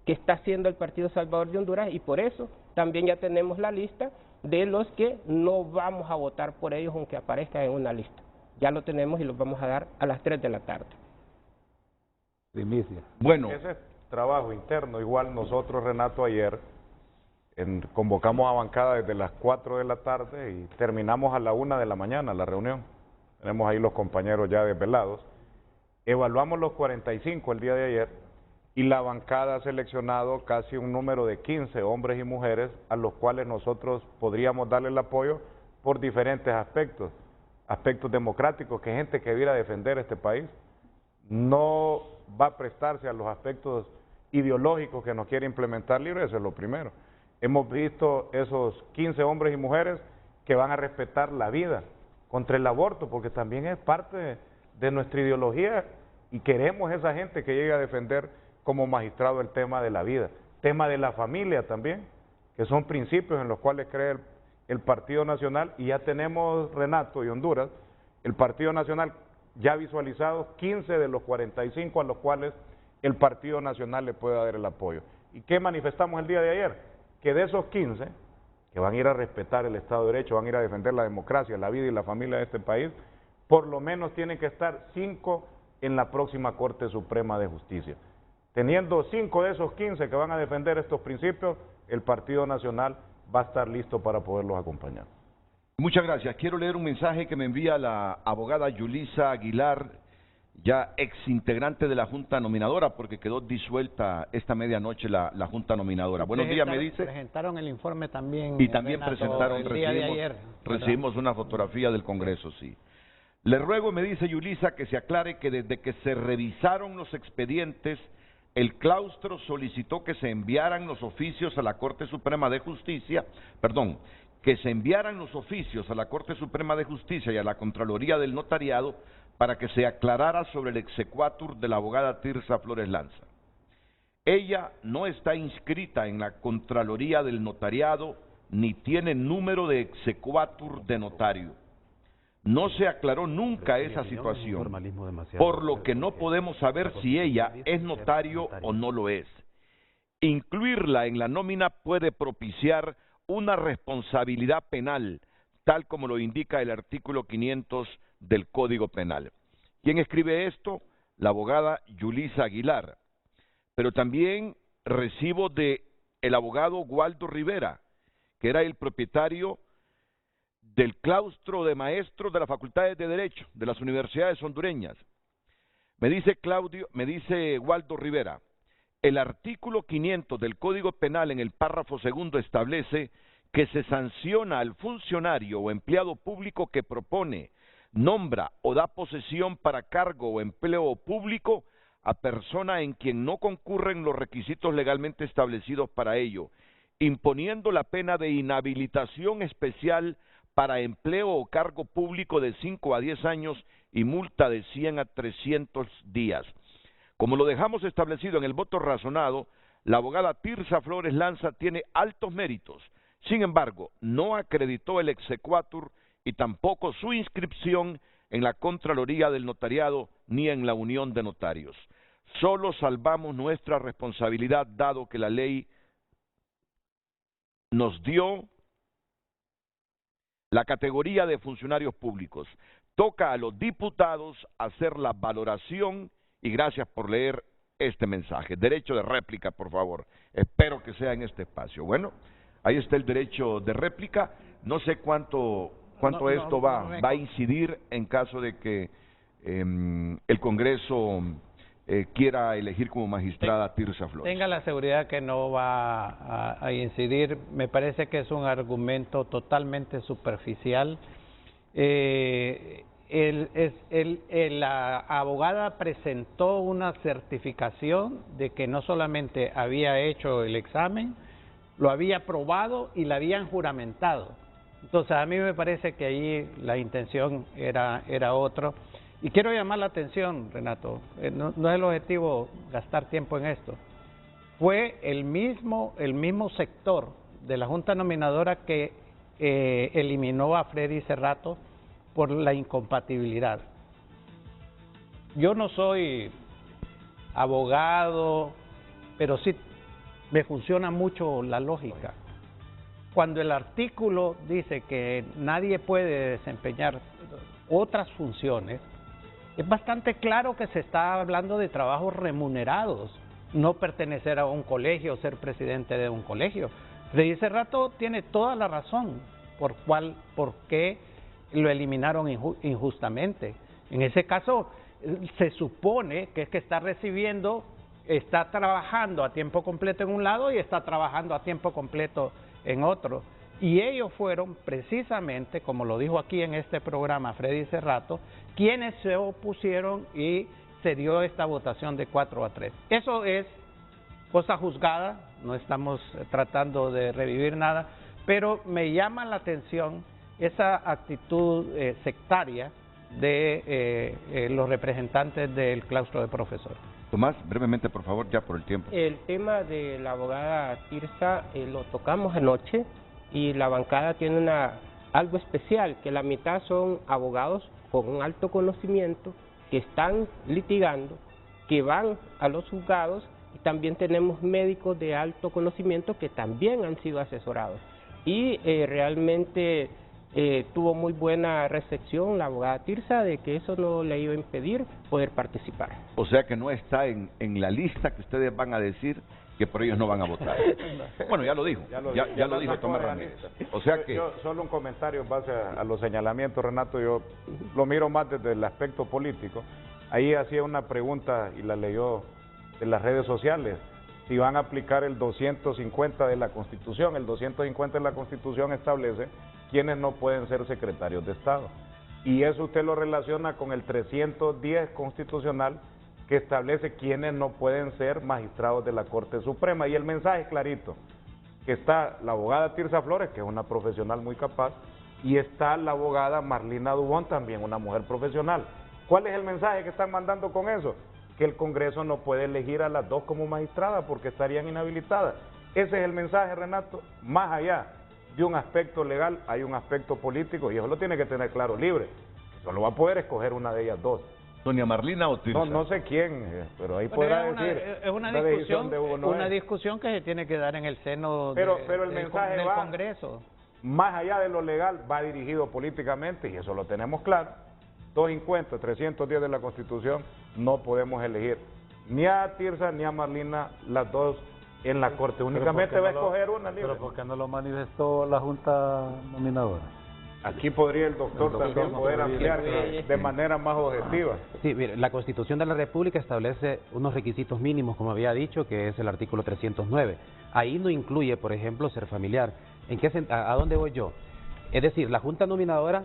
que está haciendo el Partido Salvador de Honduras, y por eso también ya tenemos la lista de los que no vamos a votar por ellos aunque aparezcan en una lista. Ya lo tenemos y los vamos a dar a las 3 de la tarde. Primicia. Bueno. Ese es trabajo interno. Igual nosotros, Renato, ayer convocamos a bancada desde las 4 de la tarde y terminamos a la 1 de la mañana la reunión. Tenemos ahí los compañeros ya desvelados. Evaluamos los 45 el día de ayer y la bancada ha seleccionado casi un número de 15 hombres y mujeres a los cuales nosotros podríamos darle el apoyo por diferentes aspectos. Aspectos democráticos, que gente que viera defender este país no va a prestarse a los aspectos ideológicos que nos quiere implementar Libre, eso es lo primero. Hemos visto esos 15 hombres y mujeres que van a respetar la vida contra el aborto, porque también es parte de nuestra ideología y queremos esa gente que llegue a defender como magistrado el tema de la vida, tema de la familia también, que son principios en los cuales cree el Partido Nacional, y ya tenemos, Renato y Honduras, el Partido Nacional ya visualizado 15 de los 45 a los cuales el Partido Nacional le puede dar el apoyo. ¿Y qué manifestamos el día de ayer? Que de esos 15, que van a ir a respetar el Estado de Derecho, van a ir a defender la democracia, la vida y la familia de este país, por lo menos tienen que estar 5 en la próxima Corte Suprema de Justicia. Teniendo 5 de esos 15 que van a defender estos principios, el Partido Nacional va a estar listo para poderlos acompañar. Muchas gracias. Quiero leer un mensaje que me envía la abogada Yulisa Aguilar, ya exintegrante de la Junta Nominadora, porque quedó disuelta esta medianoche la Junta Nominadora. Buenos días, me dice. Presentaron el informe también. Y también Renato, presentaron, el día de ayer, recibimos una fotografía del Congreso, sí. Le ruego, me dice Yulisa, que se aclare que desde que se revisaron los expedientes, el claustro solicitó que se enviaran los oficios a la Corte Suprema de Justicia, que se enviaran los oficios a la Corte Suprema de Justicia y a la Contraloría del Notariado para que se aclarara sobre el exequatur de la abogada Tirsa Flores Lanza. Ella no está inscrita en la Contraloría del Notariado ni tiene número de exequatur de notario. No se aclaró nunca esa situación, por lo que no podemos saber si ella es notario o no lo es. Incluirla en la nómina puede propiciar una responsabilidad penal, tal como lo indica el artículo 500 del Código Penal. ¿Quién escribe esto? La abogada Yulisa Aguilar. Pero también recibo de el abogado Waldo Rivera, que era el propietario del claustro de maestros de las facultades de Derecho de las universidades hondureñas. Me dice Waldo Rivera, el artículo 500 del Código Penal en el párrafo segundo establece que se sanciona al funcionario o empleado público que propone, nombra o da posesión para cargo o empleo público a persona en quien no concurren los requisitos legalmente establecidos para ello, imponiendo la pena de inhabilitación especial para empleo o cargo público de 5 a 10 años y multa de 100 a 300 días. Como lo dejamos establecido en el voto razonado, la abogada Tirsa Flores Lanza tiene altos méritos. Sin embargo, no acreditó el exequatur y tampoco su inscripción en la Contraloría del Notariado ni en la Unión de Notarios. Solo salvamos nuestra responsabilidad, dado que la ley nos dio la categoría de funcionarios públicos. Toca a los diputados hacer la valoración y gracias por leer este mensaje. Derecho de réplica, por favor. Espero que sea en este espacio. Bueno, ahí está el derecho de réplica. No sé cuánto esto va a incidir en caso de que el Congreso quiera elegir como magistrada a Tirsa Flores. Tenga la seguridad que no va a incidir. Me parece que es un argumento totalmente superficial. La abogada presentó una certificación de que no solamente había hecho el examen, lo había aprobado y la habían juramentado. Entonces a mí me parece que ahí la intención era otro. Y quiero llamar la atención, Renato, no es el objetivo gastar tiempo en esto. Fue el mismo sector de la Junta Nominadora que eliminó a Freddy Cerrato por la incompatibilidad. Yo no soy abogado, pero sí me funciona mucho la lógica. Cuando el artículo dice que nadie puede desempeñar otras funciones, es bastante claro que se está hablando de trabajos remunerados, no pertenecer a un colegio, ser presidente de un colegio. Freddy Cerrato tiene toda la razón por qué lo eliminaron injustamente. En ese caso, se supone que es que está trabajando a tiempo completo en un lado y está trabajando a tiempo completo en otro. Y ellos fueron precisamente, como lo dijo aquí en este programa Freddy Cerrato, quienes se opusieron y se dio esta votación de 4-3. Eso es cosa juzgada, no estamos tratando de revivir nada, pero me llama la atención esa actitud sectaria de los representantes del claustro de profesores. Tomás, brevemente, por favor, ya por el tiempo. El tema de la abogada Tirsa lo tocamos anoche y la bancada tiene algo especial, que la mitad son abogados con un alto conocimiento que están litigando, que van a los juzgados, y también tenemos médicos de alto conocimiento que también han sido asesorados. Y realmente tuvo muy buena recepción la abogada Tirsa de que eso no le iba a impedir poder participar. O sea que no está en la lista que ustedes van a decir que por ellos no van a votar. Bueno, ya lo dijo, ya lo dijo Tomás Ramírez. O sea que... Yo solo un comentario en base a los señalamientos, Renato, yo lo miro más desde el aspecto político. Ahí hacía una pregunta y la leyó en las redes sociales, si van a aplicar el 250 de la Constitución. El 250 de la Constitución establece quienes no pueden ser secretarios de Estado. Y eso usted lo relaciona con el 310 constitucional, que establece quienes no pueden ser magistrados de la Corte Suprema. Y el mensaje es clarito, que está la abogada Tirsa Flores, que es una profesional muy capaz, y está la abogada Marlina Dubón, también una mujer profesional. ¿Cuál es el mensaje que están mandando con eso? Que el Congreso no puede elegir a las dos como magistradas porque estarían inhabilitadas. Ese es el mensaje, Renato. Más allá de un aspecto legal, hay un aspecto político, y eso lo tiene que tener claro Libre. Solo va a poder escoger una de ellas dos. ¿Doña Marlina o Tirsa? No sé quién, pero ahí podrá decir. Es una discusión que se tiene que dar en el seno pero el mensaje del va, Congreso. Más allá de lo legal, va dirigido políticamente, y eso lo tenemos claro. 250, 310 de la Constitución, no podemos elegir ni a Tirsa ni a Marlina, las dos en la Corte. Únicamente va a escoger una Libre. ¿Pero por qué no lo manifestó la Junta Nominadora? Aquí podría el doctor también poder ampliar de manera más objetiva. Sí, mire, la Constitución de la República establece unos requisitos mínimos, como había dicho, que es el artículo 309. Ahí no incluye, por ejemplo, ser familiar. ¿A dónde voy yo? Es decir, la Junta Nominadora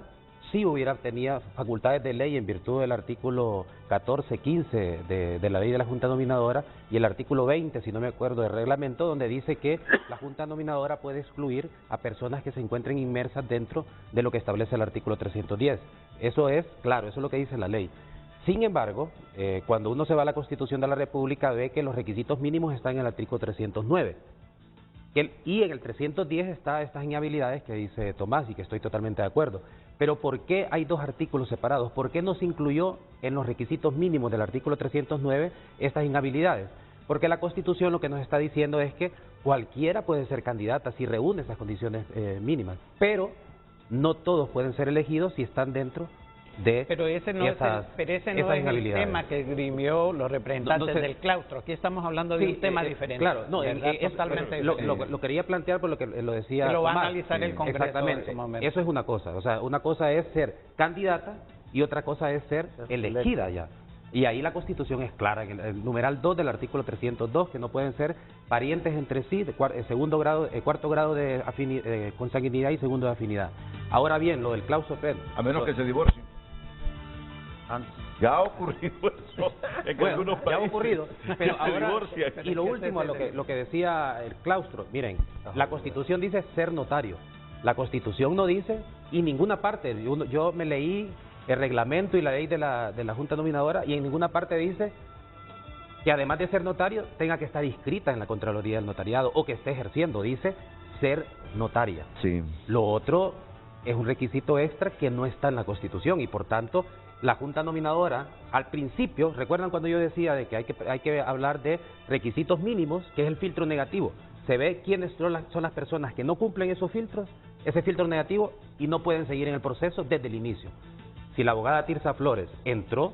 sí tenía facultades de ley en virtud del artículo 14, 15 de la ley de la Junta Nominadora y el artículo 20, si no me acuerdo, del reglamento, donde dice que la Junta Nominadora puede excluir a personas que se encuentren inmersas dentro de lo que establece el artículo 310. Eso es, claro, eso es lo que dice la ley. Sin embargo, cuando uno se va a la Constitución de la República, ve que los requisitos mínimos están en el artículo 309. Y en el 310 está estas inhabilidades que dice Tomás y que estoy totalmente de acuerdo. Pero ¿por qué hay dos artículos separados? ¿Por qué no se incluyó en los requisitos mínimos del artículo 309 estas inhabilidades? Porque la Constitución lo que nos está diciendo es que cualquiera puede ser candidata si reúne esas condiciones mínimas, pero no todos pueden ser elegidos si están dentro de pero ese no es el tema que grimió los representantes del claustro. Aquí estamos hablando de un tema diferente. Claro, no, es totalmente diferente. Lo quería plantear por lo que lo decía que lo va a Tomás. Analizar el Congreso. Exactamente, eso es una cosa. O sea, una cosa es ser candidata y otra cosa es ser elegida ya. Y ahí la Constitución es clara, en el numeral 2 del artículo 302, que no pueden ser parientes entre sí de cuarto grado de consanguinidad y segundo de afinidad. Ahora bien, lo del claustro a menos que se divorcien. Ya ha ocurrido eso en algunos países. Ya ha ocurrido, pero ahora, y lo último, lo que decía el claustro, miren, la Constitución dice ser notario, la Constitución no dice, y ninguna parte, yo me leí el reglamento y la ley de la Junta Nominadora, y en ninguna parte dice que además de ser notario tenga que estar inscrita en la Contraloría del Notariado o que esté ejerciendo, dice ser notaria. Sí. Lo otro es un requisito extra que no está en la Constitución y por tanto la Junta Nominadora, al principio, ¿recuerdan cuando yo decía de que hay que hablar de requisitos mínimos, que es el filtro negativo? Se ve quiénes son las personas que no cumplen esos filtros, ese filtro negativo, y no pueden seguir en el proceso desde el inicio. Si la abogada Tirsa Flores entró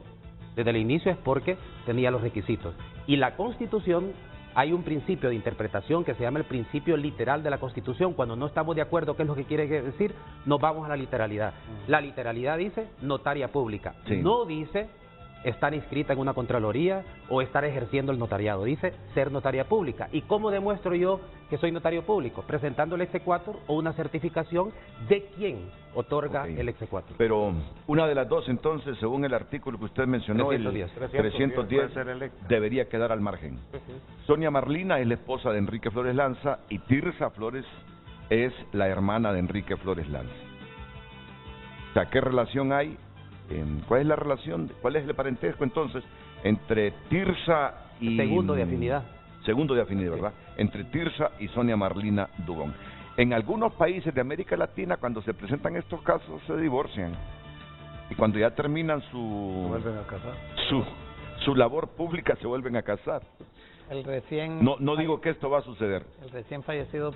desde el inicio es porque tenía los requisitos. Y la Constitución, hay un principio de interpretación que se llama el principio literal de la Constitución. Cuando no estamos de acuerdo qué es lo que quiere decir, nos vamos a la literalidad. La literalidad dice notaria pública, no dice estar inscrita en una Contraloría o estar ejerciendo el notariado, dice ser notaria pública. ¿Y cómo demuestro yo que soy notario público? Presentando el exequatur o una certificación de quién otorga el exequatur. Pero una de las dos, entonces, según el artículo que usted mencionó, 310 debería quedar al margen. Sonia Marlina es la esposa de Enrique Flores Lanza y Tirsa Flores es la hermana de Enrique Flores Lanza. O sea, ¿qué relación hay? ¿Cuál es la relación? ¿Cuál es el parentesco entonces entre Tirsa y... Segundo de afinidad. Segundo de afinidad, ¿verdad? Entre Tirsa y Sonia Marlina Dubón. En algunos países de América Latina, cuando se presentan estos casos, se divorcian. Y cuando ya terminan su labor pública, se vuelven a casar. El recién... No digo que esto va a suceder. El recién fallecido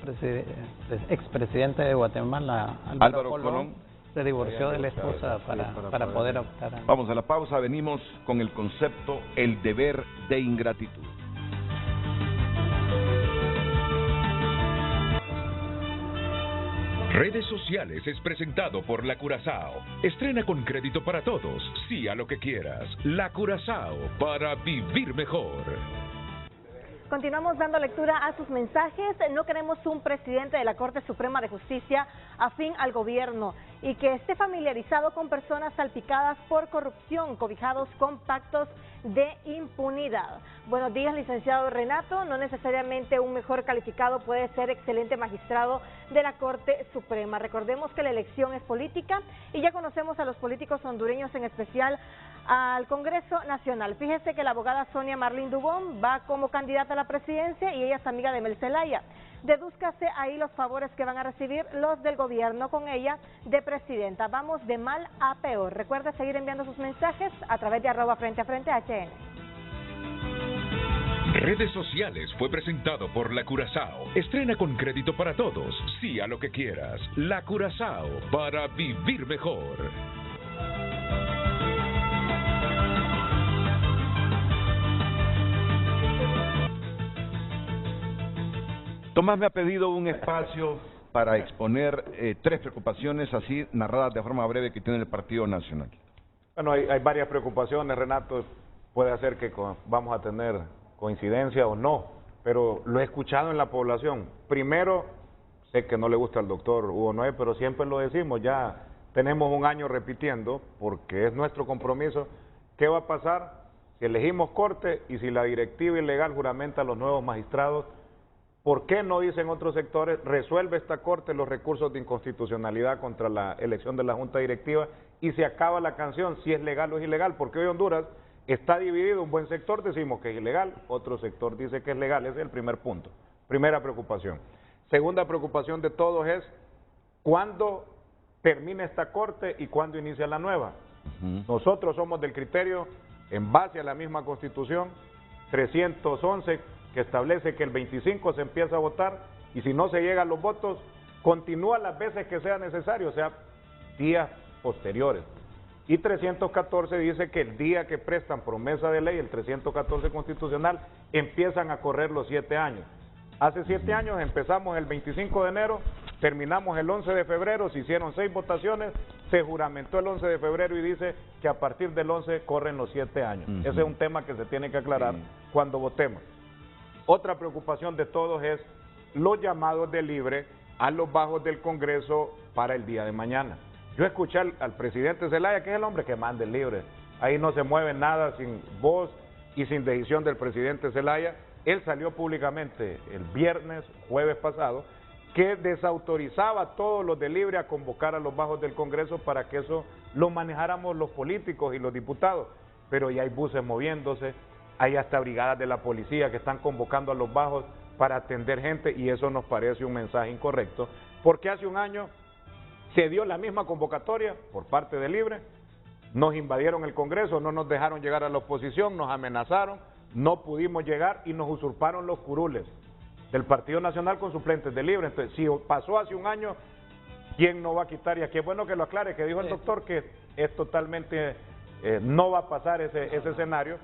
expresidente de Guatemala, Álvaro Colón, se divorció de la esposa para poder optar. Vamos a la pausa, venimos con el concepto el deber de ingratitud. Redes Sociales es presentado por La Curazao. Estrena con crédito para todos. Sí a lo que quieras. La Curazao, para vivir mejor. Continuamos dando lectura a sus mensajes. No queremos un presidente de la Corte Suprema de Justicia afín al gobierno y que esté familiarizado con personas salpicadas por corrupción, cobijados con pactos de impunidad. Buenos días, licenciado Renato. No necesariamente un mejor calificado puede ser excelente magistrado de la Corte Suprema. Recordemos que la elección es política y ya conocemos a los políticos hondureños, en especial al Congreso Nacional. Fíjese que la abogada Sonia Marlin Dubón va como candidata a la presidencia y ella es amiga de Mel Zelaya. Dedúzcase ahí los favores que van a recibir los del gobierno con ella de presidenta. Vamos de mal a peor. Recuerde seguir enviando sus mensajes a través de @FrenteAFrente HN. Redes Sociales fue presentado por La Curazao. Estrena con crédito para todos. Sí a lo que quieras. La Curazao, para vivir mejor. Tomás me ha pedido un espacio para exponer 3 preocupaciones así narradas de forma breve que tiene el Partido Nacional. Bueno, hay varias preocupaciones, Renato. Puede ser que vamos a tener coincidencia o no, pero lo he escuchado en la población. Primero, sé que no le gusta al doctor Hugo Noé, pero siempre lo decimos, ya tenemos un año repitiendo, porque es nuestro compromiso. ¿Qué va a pasar si elegimos corte y si la directiva ilegal juramenta a los nuevos magistrados? ¿Por qué no dicen otros sectores, resuelve esta Corte los recursos de inconstitucionalidad contra la elección de la Junta Directiva y se acaba la canción, si es legal o es ilegal? Porque hoy Honduras está dividido, un buen sector decimos que es ilegal, otro sector dice que es legal. Ese es el primer punto, primera preocupación. Segunda preocupación de todos es, ¿cuándo termina esta Corte y cuándo inicia la nueva? Nosotros somos del criterio, en base a la misma Constitución, 311, que establece que el 25 se empieza a votar y si no se llegan los votos, continúa las veces que sea necesario, o sea, días posteriores. Y 314 dice que el día que prestan promesa de ley, el 314 constitucional, empiezan a correr los 7 años. Hace 7 años empezamos el 25 de enero, terminamos el 11 de febrero, se hicieron 6 votaciones, se juramentó el 11 de febrero y dice que a partir del 11 corren los 7 años. Ese es un tema que se tiene que aclarar cuando votemos. Otra preocupación de todos es los llamados de libre a los bajos del Congreso para el día de mañana. Yo escuché al presidente Zelaya, que es el hombre que manda el libre. Ahí no se mueve nada sin voz y sin decisión del presidente Zelaya. Él salió públicamente el jueves pasado, que desautorizaba a todos los de Libre a convocar a los bajos del Congreso para que eso lo manejáramos los políticos y los diputados. Pero ya hay buses moviéndose, hay hasta brigadas de la policía que están convocando a los bajos para atender gente, y eso nos parece un mensaje incorrecto, porque hace un año se dio la misma convocatoria por parte de Libre, nos invadieron el Congreso, no nos dejaron llegar a la oposición, nos amenazaron, no pudimos llegar y nos usurparon los curules del Partido Nacional con suplentes de Libre. Entonces, si pasó hace un año, ¿quién no va a quitar? Y aquí es bueno que lo aclare, que dijo el doctor que es totalmente, no va a pasar ese escenario,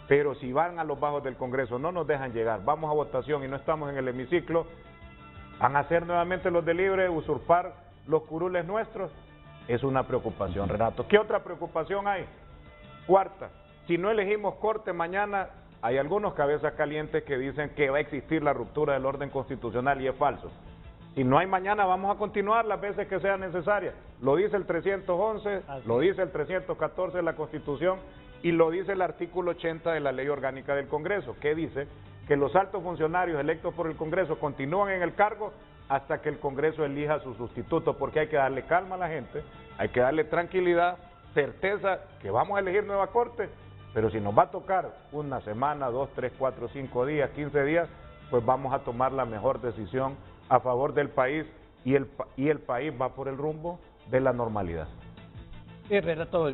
pero si van a los bajos del Congreso, no nos dejan llegar, vamos a votación y no estamos en el hemiciclo, van a ser nuevamente los de Libre, usurpar los curules nuestros, es una preocupación, Renato. ¿Qué otra preocupación hay? Cuarta, si no elegimos corte mañana, hay algunos cabezas calientes que dicen que va a existir la ruptura del orden constitucional, y es falso. Si no hay mañana, vamos a continuar las veces que sea necesaria. Lo dice el 311, lo dice el 314 de la Constitución y lo dice el artículo 80 de la Ley Orgánica del Congreso, que dice que los altos funcionarios electos por el Congreso continúan en el cargo hasta que el Congreso elija su sustituto, porque hay que darle calma a la gente, hay que darle tranquilidad, certeza que vamos a elegir nueva corte, pero si nos va a tocar una semana, 2, 3, 4, 5 días, 15 días, pues vamos a tomar la mejor decisión a favor del país, y el país va por el rumbo de la normalidad. Sí, Renato,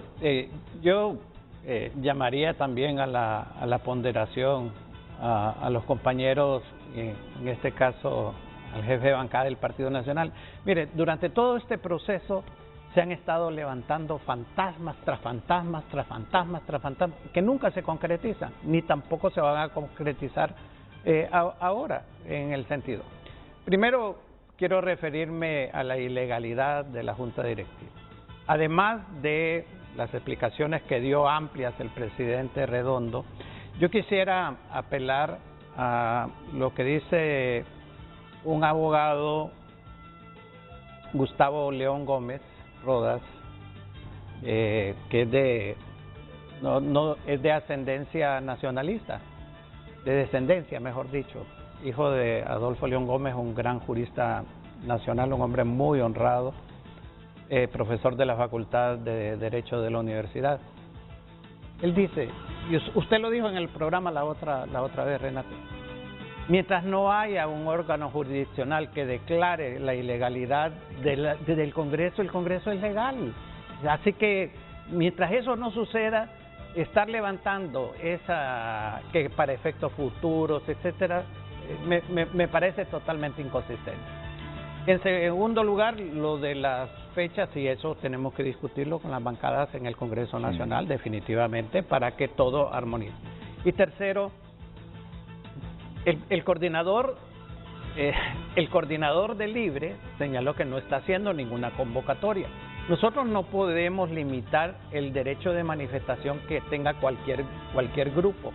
yo llamaría también a la ponderación a los compañeros, en este caso al jefe de bancada del Partido Nacional. Mire, durante todo este proceso se han estado levantando fantasmas tras fantasmas, tras fantasmas, tras fantasmas, que nunca se concretizan, ni tampoco se van a concretizar ahora en el sentido. Primero, quiero referirme a la ilegalidad de la Junta Directiva. Además de las explicaciones que dio amplias el presidente Redondo, yo quisiera apelar a lo que dice un abogado, Gustavo León Gómez Rodas, que es de ascendencia nacionalista, de descendencia, mejor dicho, hijo de Adolfo León Gómez, un gran jurista nacional, un hombre muy honrado, profesor de la Facultad de Derecho de la Universidad. Él dice, y usted lo dijo en el programa la otra vez, Renato, mientras no haya un órgano jurisdiccional que declare la ilegalidad del Congreso, el Congreso es legal. Así que mientras eso no suceda, estar levantando esa, que para efectos futuros, etcétera, me parece totalmente inconsistente. En segundo lugar, lo de las fechas, y eso tenemos que discutirlo con las bancadas en el Congreso Nacional, definitivamente, para que todo armonice. Y tercero, el coordinador de Libre señaló que no está haciendo ninguna convocatoria. Nosotros no podemos limitar el derecho de manifestación que tenga cualquier grupo.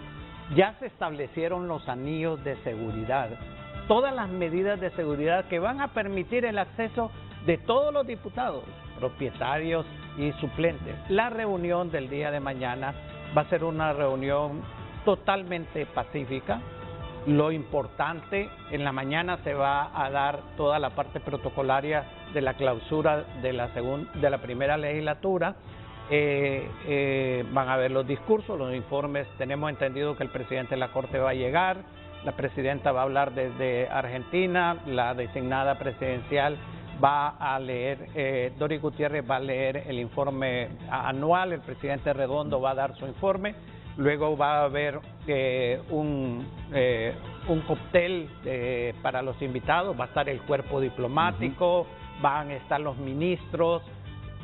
Ya se establecieron los anillos de seguridad, todas las medidas de seguridad que van a permitir el acceso de todos los diputados, propietarios y suplentes. La reunión del día de mañana va a ser una reunión totalmente pacífica. Lo importante, en la mañana se va a dar toda la parte protocolaria de la clausura de la primera legislatura. Van a ver los discursos, los informes. Tenemos entendido que el presidente de la Corte va a llegar, la presidenta va a hablar desde Argentina, la designada presidencial va a leer, Dori Gutiérrez va a leer el informe anual, el presidente Redondo va a dar su informe. Luego va a haber un cóctel para los invitados, va a estar el cuerpo diplomático, van a estar los ministros,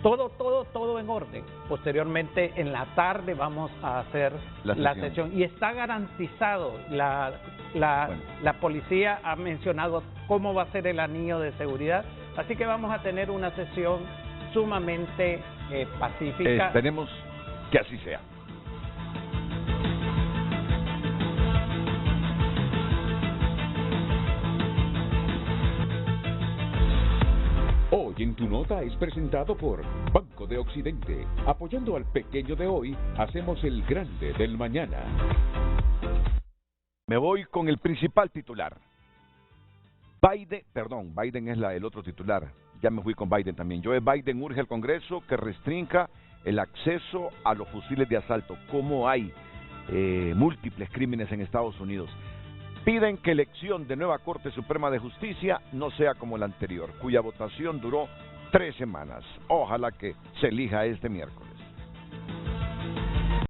todo en orden. Posteriormente, en la tarde vamos a hacer la sesión. Y está garantizado, la policía ha mencionado cómo va a ser el anillo de seguridad, así que vamos a tener una sesión sumamente pacífica. Esperemos que así sea. Hoy en Tu Nota es presentado por Banco de Occidente. Apoyando al pequeño de hoy, hacemos el grande del mañana. Me voy con el principal titular. Biden es el otro titular, ya me fui con Biden también. Joe Biden urge al Congreso que restrinja el acceso a los fusiles de asalto. Como hay múltiples crímenes en Estados Unidos. Piden que elección de nueva Corte Suprema de Justicia no sea como la anterior, cuya votación duró 3 semanas. Ojalá que se elija este miércoles.